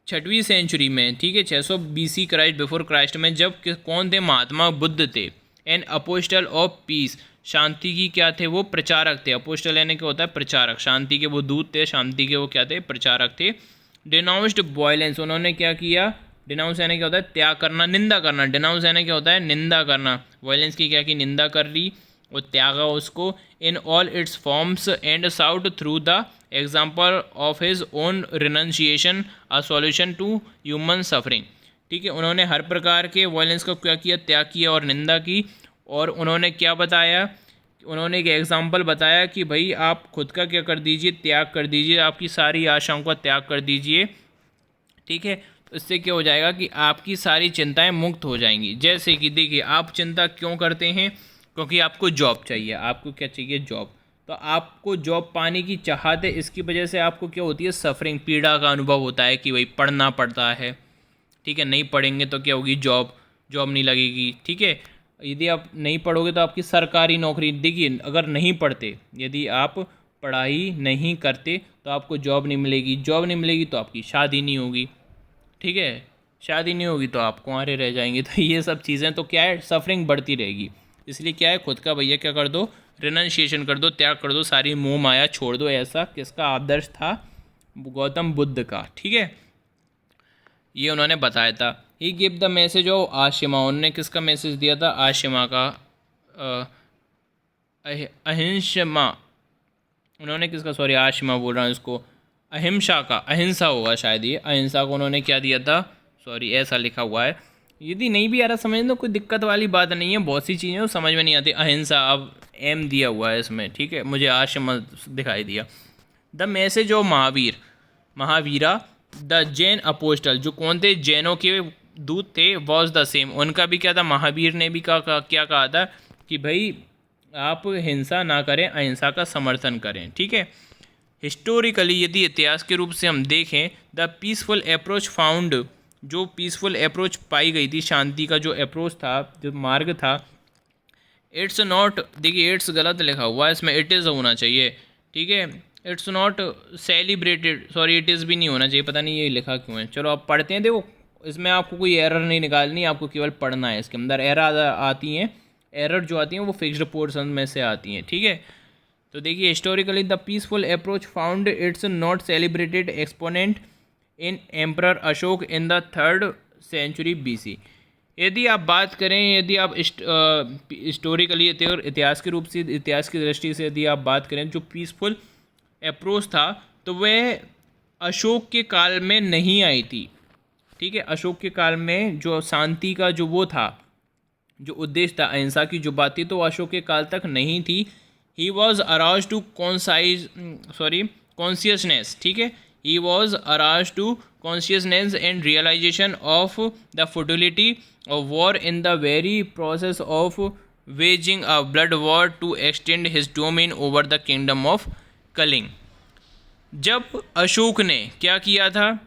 6वीं सेंचुरी में, ठीक है, 600 BC क्राइस्ट बिफोर क्राइस्ट में। जब कौन थे? महात्मा बुद्ध थे। एंड अपोस्टल ऑफ पीस, शांति की क्या थे? वो प्रचारक थे। अपोस्टल यानी क्या होता है? प्रचारक। शांति के वो दूत थे, शांति के वो क्या थे? प्रचारक थे। डिनाउंस्ड वायलेंस, उन्होंने क्या किया? डिनाउंस यानी क्या होता है? त्याग करना, निंदा करना। डिनाउंस यानी क्या होता है? निंदा करना। वायलेंस की क्या की? निंदा कर ली। वो त्यागा उसको in all its forms and sought through the example of his own renunciation a solution to human suffering. ठीक है, उन्होंने हर प्रकार के वायलेंस का क्या किया, त्याग किया और निंदा की। और उन्होंने क्या बताया, उन्होंने एक एग्जाम्पल बताया कि भाई आप खुद का क्या कर दीजिए, त्याग कर दीजिए, आपकी सारी आशाओं का त्याग कर दीजिए। ठीक है, तो इससे क्या हो जाएगा कि आपकी सारी चिंताएं मुक्त हो जाएंगी। जैसे कि देखिए, आप चिंता क्यों करते हैं, क्योंकि आपको जॉब चाहिए। आपको क्या चाहिए, जॉब। तो आपको जॉब पाने की चाहत है, इसकी वजह से आपको क्या होती है, सफरिंग, पीड़ा का अनुभव होता है कि भाई पढ़ना पड़ता है। ठीक है, नहीं पढ़ेंगे तो क्या होगी, जॉब नहीं लगेगी। ठीक है, यदि आप नहीं पढ़ोगे तो आपकी सरकारी नौकरी, देखिए अगर नहीं पढ़ते, यदि आप पढ़ाई नहीं करते तो आपको जॉब नहीं मिलेगी, जॉब नहीं मिलेगी तो आपकी शादी नहीं होगी। ठीक है, शादी नहीं होगी तो आप कुंवारे रह जाएंगे। तो ये सब चीज़ें तो क्या है, सफरिंग बढ़ती रहेगी। इसलिए क्या है, खुद का भैया क्या कर दो, रिनंसिएशन कर दो, त्याग कर दो, सारी मोह माया छोड़ दो। ऐसा किसका आदर्श था, गौतम बुद्ध का। ठीक है, ये उन्होंने बताया था। He give the message of आशिमा, उन्होंने किसका मैसेज दिया था, आशिमा का, अहिंसमा, उन्होंने किसका, सॉरी आशिमा बोल रहा हूँ इसको, अहिंसा का, अहिंसा होगा शायद, ये अहिंसा को उन्होंने क्या दिया था, सॉरी ऐसा लिखा हुआ है। यदि नहीं भी आ रहा समझ तो कोई दिक्कत वाली बात नहीं है, बहुत सी चीज़ें समझ में नहीं आती। अहिंसा, अब एम दिया हुआ है इसमें। ठीक है, मुझे आशिमा दिखाई दिया। The message of Mahavir, Mahavira the Jain apostle, जो कौन थे, जैनों के दूत थे, वॉज द सेम, उनका भी क्या था, महावीर ने भी क्या कहा था कि भाई आप हिंसा ना करें, अहिंसा का समर्थन करें। ठीक है, हिस्टोरिकली यदि इतिहास के रूप से हम देखें, द पीसफुल अप्रोच फाउंड, जो पीसफुल अप्रोच पाई गई थी, शांति का जो अप्रोच था, जो मार्ग था, इट्स नॉट, देखिए इट्स गलत लिखा हुआ है इसमें, इट इज़ होना चाहिए। ठीक है, it's not celebrated, sorry it is भी नहीं होना चाहिए, पता नहीं ये लिखा क्यों है। चलो आप पढ़ते हैं, देखो इसमें आपको कोई एरर नहीं निकालनी, आपको केवल पढ़ना है। इसके अंदर एरर आती हैं, एरर जो आती हैं वो फिक्स्ड पोर्शन में से आती हैं। ठीक है, तो देखिए historically the peaceful approach found its not celebrated exponent in emperor Ashoka in the 3rd century BC। यदि आप बात करें, यदि आप हिस्टोरिकली इतिहास के रूप से, इतिहास की दृष्टि से यदि आप बात करें, जो पीसफुल अप्रोच था तो वह अशोक के काल में नहीं आई थी। ठीक है, अशोक के काल में जो शांति का जो वो था, जो उद्देश्य था, अहिंसा की जो बात थी, तो अशोक के काल तक नहीं थी। He was aroused to consciousness. ठीक है, he was aroused to consciousness and realisation of the futility of war in the very process of waging a blood war to extend his domain over the kingdom of Kalinga. जब अशोक ने क्या किया था,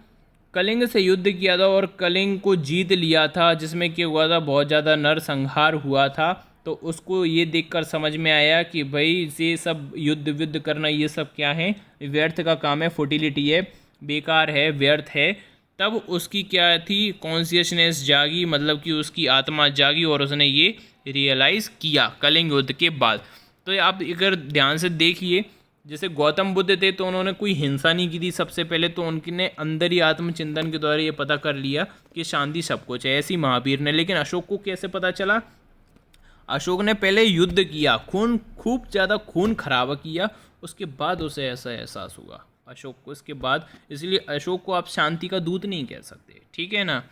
कलिंग से युद्ध किया था और कलिंग को जीत लिया था, जिसमें क्या हुआ था, बहुत ज़्यादा नरसंहार हुआ था। तो उसको ये देखकर समझ में आया कि भाई ये सब युद्ध करना, ये सब क्या है, व्यर्थ का काम है, फुटिलिटी है, बेकार है, व्यर्थ है। तब उसकी क्या थी, कॉन्शियसनेस जागी, मतलब कि उसकी आत्मा जागी और उसने ये रियलाइज़ किया कलिंग युद्ध के बाद। तो आप अगर ध्यान से देखिए, जैसे गौतम बुद्ध थे तो उन्होंने कोई हिंसा नहीं की थी सबसे पहले, तो उनने अंदर ही आत्मचिंतन के द्वारा ये पता कर लिया कि शांति सब कुछ है। ऐसी महावीर ने, लेकिन अशोक को कैसे पता चला, अशोक ने पहले युद्ध किया, खूब ज़्यादा खून खराबा किया, उसके बाद उसे ऐसा एहसास हुआ अशोक को, इसके बाद। इसलिए अशोक को आप शांति का दूत नहीं कह सकते। ठीक है ना,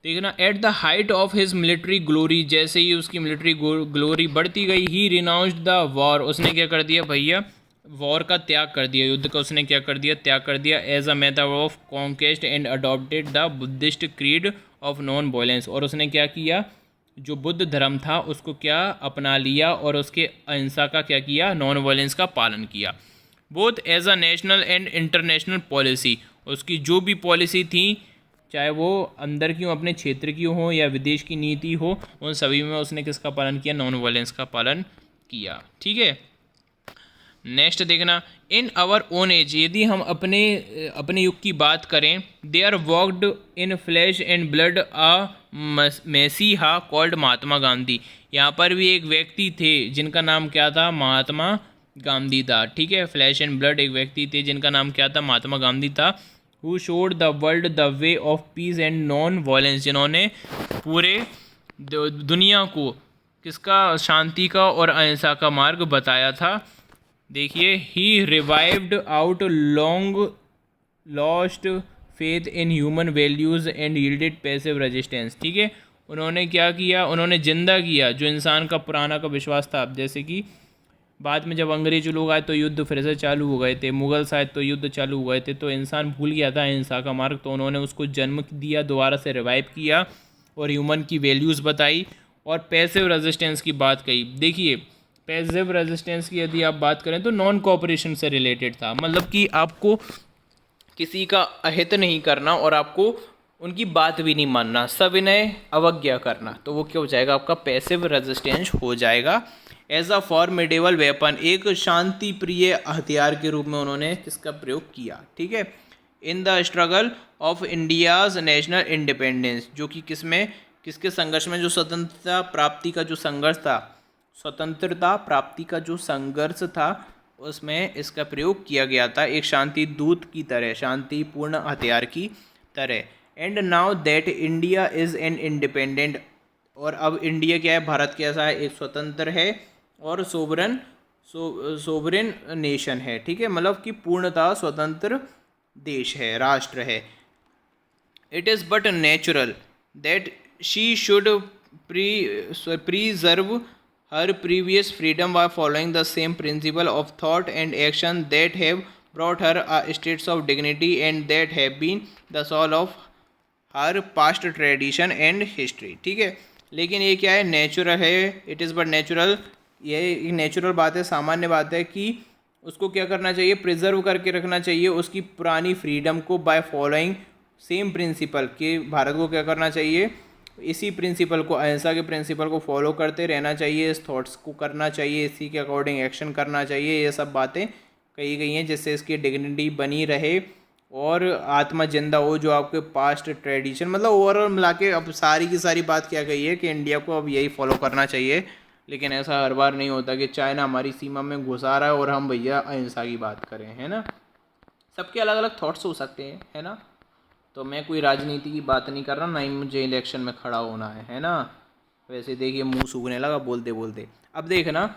देखना, at the height of his military glory, जैसे ही उसकी मिलिट्री ग्लोरी बढ़ती गई, ही रिनाउंस्ड द वॉर, उसने क्या कर दिया भैया, वॉर का त्याग कर दिया, युद्ध का उसने क्या कर दिया, त्याग कर दिया, as a method of conquest and adopted the Buddhist creed of non violence, और उसने क्या किया, जो बुद्ध धर्म था उसको क्या अपना लिया और उसके अहिंसा का क्या किया, नॉन वायलेंस का पालन किया। Both as a national and international policy, उसकी जो भी पॉलिसी थी, चाहे वो अंदर की हो, अपने क्षेत्र की हो, या विदेश की नीति हो, उन सभी में उसने किसका पालन किया, नॉन वायलेंस का पालन किया। ठीक है, नेक्स्ट देखना, इन आवर ओन एज, यदि हम अपने युग की बात करें, they are walked in flesh and blood a messiah called Mahatma Gandhi. यहाँ पर भी एक व्यक्ति थे जिनका नाम क्या था, महात्मा गांधी था। ठीक है, फ्लैश एंड ब्लड एक व्यक्ति थे जिनका नाम क्या था, महात्मा गांधी था। Who showed the world the way of peace and non violence, जिन्होंने पूरे दुनिया को किसका, शांति का और अहिंसा का मार्ग बताया था। देखिए, he revived out long lost faith in human values and yielded passive resistance. ठीक है, उन्होंने क्या किया, उन्होंने जिंदा किया जो इंसान का पुराना का विश्वास था। जैसे कि बाद में जब अंग्रेज लोग आए तो युद्ध फिर से चालू हो गए थे, मुगल्स आए तो युद्ध चालू हो गए थे, तो इंसान भूल गया था अहिंसा का मार्ग, तो उन्होंने उसको जन्म दिया, दोबारा से रिवाइव किया और ह्यूमन की वैल्यूज़ बताई और पैसिव रेजिस्टेंस की बात कही। देखिए, पैसिव रेजिस्टेंस की यदि आप बात करें तो नॉन कोऑपरेशन से रिलेटेड था, मतलब कि आपको किसी का अहित नहीं करना और आपको उनकी बात भी नहीं मानना, सविनय अवज्ञा करना, तो वो क्या हो जाएगा, आपका पैसिव रेजिस्टेंस हो जाएगा। एज अ फॉर्मिडेबल वेपन, एक शांति प्रिय हथियार के रूप में उन्होंने किसका प्रयोग किया। ठीक है, in the struggle of India's national independence, जो कि किसके संघर्ष में, जो स्वतंत्रता प्राप्ति का जो संघर्ष था, स्वतंत्रता प्राप्ति का जो संघर्ष था उसमें इसका प्रयोग किया गया था, एक शांति दूत की तरह, शांतिपूर्ण हथियार की तरह। And now that India is an independent, और अब इंडिया क्या है, भारत कैसा है, एक स्वतंत्र है और सोवरेन नेशन है। ठीक है, मतलब कि पूर्णतः स्वतंत्र देश है, राष्ट्र है। It is but natural that she should preserve her previous freedom by following the same principle of thought and action that have brought her a states of dignity and that have been the soul of her past tradition and history। ठीक है, लेकिन ये क्या है, natural है, it is but natural, ये natural बात है, सामान्य बात है कि उसको क्या करना चाहिए, प्रिजर्व करके रखना चाहिए उसकी पुरानी फ्रीडम को, बाय फॉलोइंग सेम प्रिंसिपल, कि भारत को क्या करना चाहिए, इसी प्रिंसिपल को, अहिंसा के प्रिंसिपल को फॉलो करते रहना चाहिए, इस थॉट्स को करना चाहिए, इसी के अकॉर्डिंग एक्शन करना चाहिए, ये सब बातें कही गई हैं जिससे इसकी डिग्निटी बनी रहे और आत्मा जिंदा हो, जो आपके पास्ट ट्रेडिशन, मतलब ओवरऑल मिला के अब सारी की सारी बात क्या गई है कि इंडिया को अब यही फॉलो करना चाहिए। लेकिन ऐसा हर बार नहीं होता कि चाइना हमारी सीमा में घुसा रहा है और हम भैया अहिंसा की बात करें, है ना। सबके अलग अलग थॉट्स हो सकते हैं, है ना। तो मैं कोई राजनीति की बात नहीं कर रहा, ना ही मुझे इलेक्शन में खड़ा होना है ना। वैसे देखिए मुंह सूखने लगा बोलते बोलते। अब देखना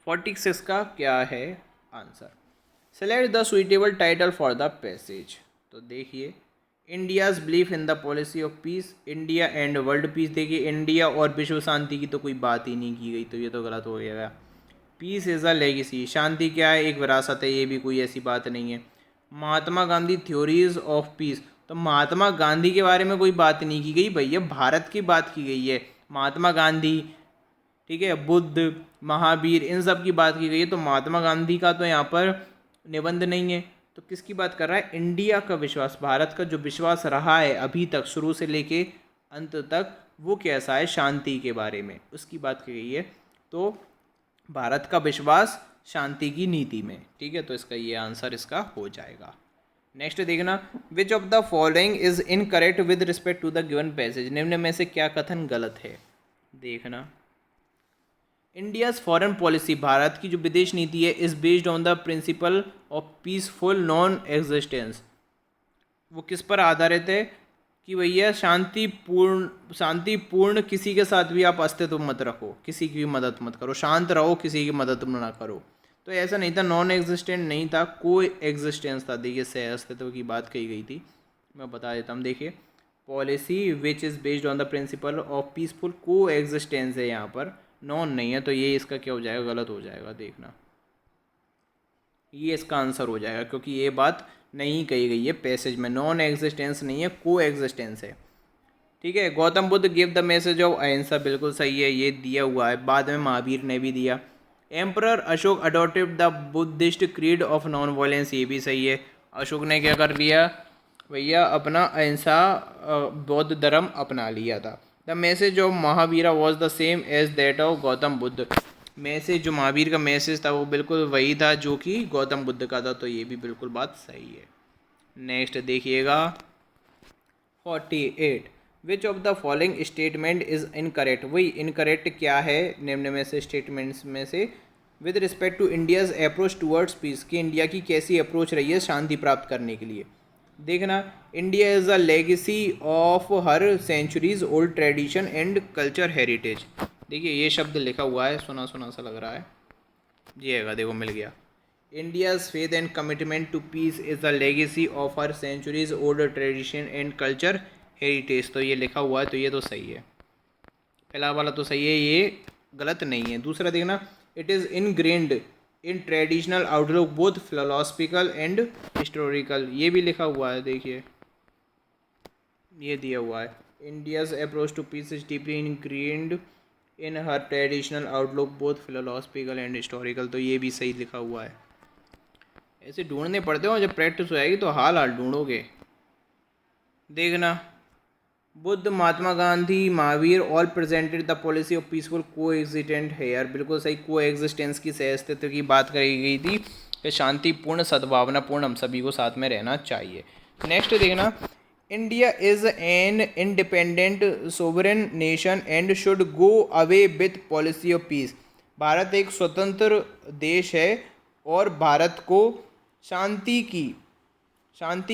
46 का क्या है answer. Select the suitable title for the passage. तो देखिए, India's belief in the policy of piece, India and world peace. देखिए, इंडिया और विश्व शांति की तो कोई बात ही नहीं की गई, तो ये तो गलत हो गया। पीस इज़ अ लेगेसी, शांति क्या है, एक विरासत है, ये भी कोई ऐसी बात नहीं है। Mahatma Gandhi theories of peace, तो महात्मा गांधी के बारे में कोई बात नहीं की गई भैया, भारत की बात की गई है। महात्मा गांधी, ठीक है, बुद्ध, महावीर, इन सब की बात की गई है। तो महात्मा गांधी का तो यहाँ पर निबंध नहीं है, तो किसकी बात कर रहा है, इंडिया का विश्वास, भारत का जो विश्वास रहा है अभी तक शुरू से लेके अंत तक, वो कैसा है, शांति के बारे में उसकी बात की गई है। तो भारत का विश्वास शांति की नीति में, ठीक है, तो इसका ये आंसर इसका हो जाएगा। नेक्स्ट देखना, which of the following is incorrect with respect to the given passage. निम्न में से क्या कथन गलत है, देखना। इंडियाज़ फॉरेन पॉलिसी, भारत की जो विदेश नीति है, is based on the principle of peaceful non existence. वो किस पर आधारित है कि भैया शांतिपूर्ण किसी के साथ भी आप अस्तित्व मत रखो, किसी की भी मदद मत करो, शांत रहो, किसी की मदद ना करो। तो ऐसा नहीं था, नॉन एग्जिस्टेंट नहीं था, को एग्जिस्टेंस था। देखिए, सह अस्तित्व की बात कही गई थी, मैं बता देता हूँ। देखिए, policy which is based on the principle of peaceful को एग्जिस्टेंस है, यहाँ पर नॉन नहीं है, तो ये इसका क्या हो जाएगा, गलत हो जाएगा। देखना, ये इसका आंसर हो जाएगा, क्योंकि ये बात नहीं कही गई है पैसेज में, नॉन एग्जिस्टेंस नहीं है, को एग्जिस्टेंस है। ठीक है, Gautam Buddha give the message of अहिंसा, बिल्कुल सही है, ये दिया हुआ है, बाद में महावीर ने भी दिया। Emperor Ashok adopted the Buddhist creed of non violence, ये भी सही है, अशोक ने क्या कर लिया भैया, अपना अहिंसा बौद्ध धर्म अपना लिया था। The message of Mahavira was the same as that of Gautam Buddha, message जो महावीर का मैसेज था वो बिल्कुल वही था जो कि गौतम बुद्ध का था, तो ये भी बिल्कुल बात सही है। नेक्स्ट देखिएगा 48, which of the following statement is incorrect. वही इनकरेक्ट क्या है निम्न में से स्टेटमेंट्स में से, with respect to India's approach towards peace, कि इंडिया की कैसी अप्रोच रही है शांति प्राप्त करने के लिए। देखना, India is a legacy of her centuries old tradition and culture heritage. देखिए ये शब्द लिखा हुआ है, सुना सुना सा लग रहा है, ये है, देखो मिल गया। India's faith and commitment to peace is the legacy of her centuries old tradition and culture heritage. तो ये लिखा हुआ है, तो ये तो सही है, पहला वाला तो सही है, ये गलत नहीं है। दूसरा देखना, it is ingrained in traditional outlook both philosophical and historical, ये भी लिखा हुआ है, देखिए ये दिया हुआ है। India's approach to peace is deeply ingrained in her traditional outlook both philosophical and historical, तो ये भी सही लिखा हुआ है। ऐसे ढूंढने पड़ते हो, जब प्रैक्टिस हो जाएगी तो हाल हाल ढूंढोगे। देखना, Buddha, Mahatma Gandhi, Mahavira all presented the policy of peaceful coexistent here, बिल्कुल सही, को एग्जिस्टेंस की सह अस्तित्व की बात करी गई थी कि शांतिपूर्ण सद्भावनापूर्ण हम सभी को साथ में रहना चाहिए। नेक्स्ट देखना, India is an independent sovereign nation and should go away with policy of peace, Bharat एक स्वतंत्र देश है और भारत को शांति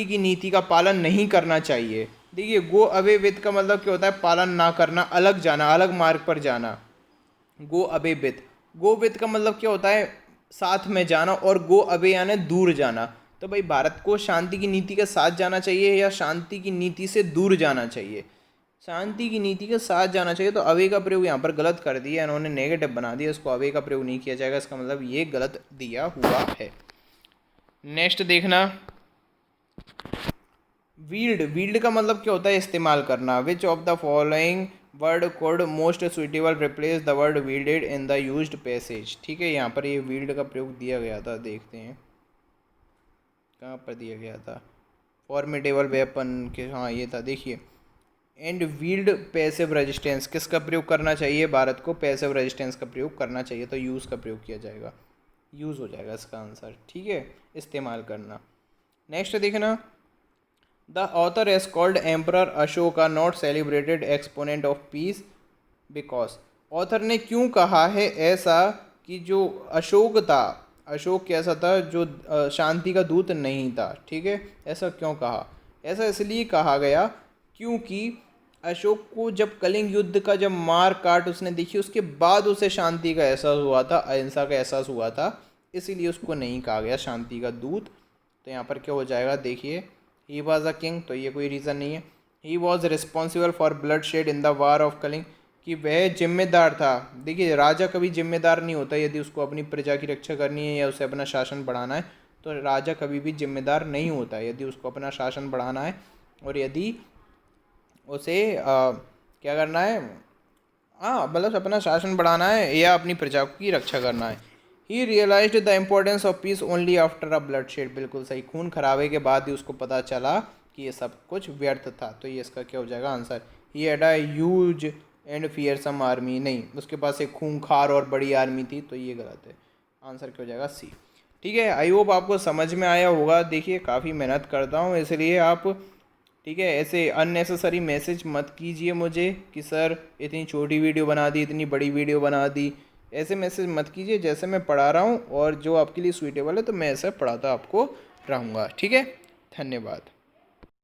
की नीति का पालन नहीं करना चाहिए। देखिए गो अवे विथ का मतलब क्या होता है, पालन ना करना, अलग जाना, अलग मार्ग पर जाना। Go away with, go with का मतलब क्या होता है, साथ में जाना, और गो अवे यानी दूर जाना। तो भाई भारत को शांति की नीति के साथ जाना चाहिए या शांति की नीति से दूर जाना चाहिए? शांति की नीति के साथ जाना चाहिए। तो अवे का प्रयोग यहाँ पर गलत कर दिया इन्होंने, नेगेटिव बना दिया, इसको अवे का प्रयोग नहीं किया जाएगा, इसका मतलब ये गलत दिया हुआ है। नेक्स्ट देखना, वील्ड का मतलब क्या होता है, इस्तेमाल करना। Which of the following word could most suitable replace the word wielded in the used passage. ठीक है, यहाँ पर ये वील्ड का प्रयोग दिया गया था, देखते हैं कहाँ पर दिया गया था, फॉर्मिडेबल वेपन के, हाँ ये था, देखिए। एंड वील्ड पैसिव रेजिस्टेंस, किसका प्रयोग करना चाहिए, भारत को पैसिव रेजिस्टेंस का प्रयोग करना चाहिए, तो यूज़ का प्रयोग किया जाएगा, यूज़ हो जाएगा इसका आंसर। ठीक है, इस्तेमाल करना। नेक्स्ट देखना, the author as called emperor Ashoka not celebrated exponent of peace because, author ने क्यों कहा है ऐसा कि जो अशोक था, अशोक कैसा था, जो शांति का दूत नहीं था। ठीक है, ऐसा क्यों कहा, ऐसा इसलिए कहा गया क्योंकि अशोक को जब कलिंग युद्ध का जब मार काट उसने देखी, उसके बाद उसे शांति का एहसास हुआ था, अहिंसा का एहसास हुआ था, इसीलिए उसको नहीं कहा गया शांति का दूत। तो यहाँ पर क्या हो जाएगा, देखिए, ही वॉज अ किंग, तो ये कोई रीज़न नहीं है। He was responsible for bloodshed in the war of Kalinga, कि वह जिम्मेदार था। देखिए राजा कभी जिम्मेदार नहीं होता, यदि उसको अपनी प्रजा की रक्षा करनी है या उसे अपना शासन बढ़ाना है, तो राजा कभी भी जिम्मेदार नहीं होता। यदि उसको अपना शासन बढ़ाना है और यदि उसे क्या करना है, हाँ मतलब अपना शासन बढ़ाना है या अपनी प्रजा की रक्षा करना है। He realised the importance of peace only after a bloodshed, बिल्कुल सही, खून खराबे के बाद ही उसको पता चला कि ये सब कुछ व्यर्थ था। तो ये इसका क्या हो जाएगा answer. He had a huge and fearsome army, नहीं उसके पास एक खूंखार और बड़ी आर्मी थी, तो ये गलत है, आंसर क्या हो जाएगा सी। ठीक है, आई होप आपको समझ में आया होगा। देखिए काफ़ी मेहनत करता हूँ, इसलिए आप, ठीक है, ऐसे अननेसेसरी मैसेज मत कीजिए मुझे कि सर इतनी छोटी वीडियो बना दी, इतनी बड़ी वीडियो बना दी, ऐसे मैसेज मत कीजिए। जैसे मैं पढ़ा रहा हूँ और जो आपके लिए सूटेबल है तो मैं ऐसा पढ़ाता आपको रहूँगा। ठीक है, धन्यवाद।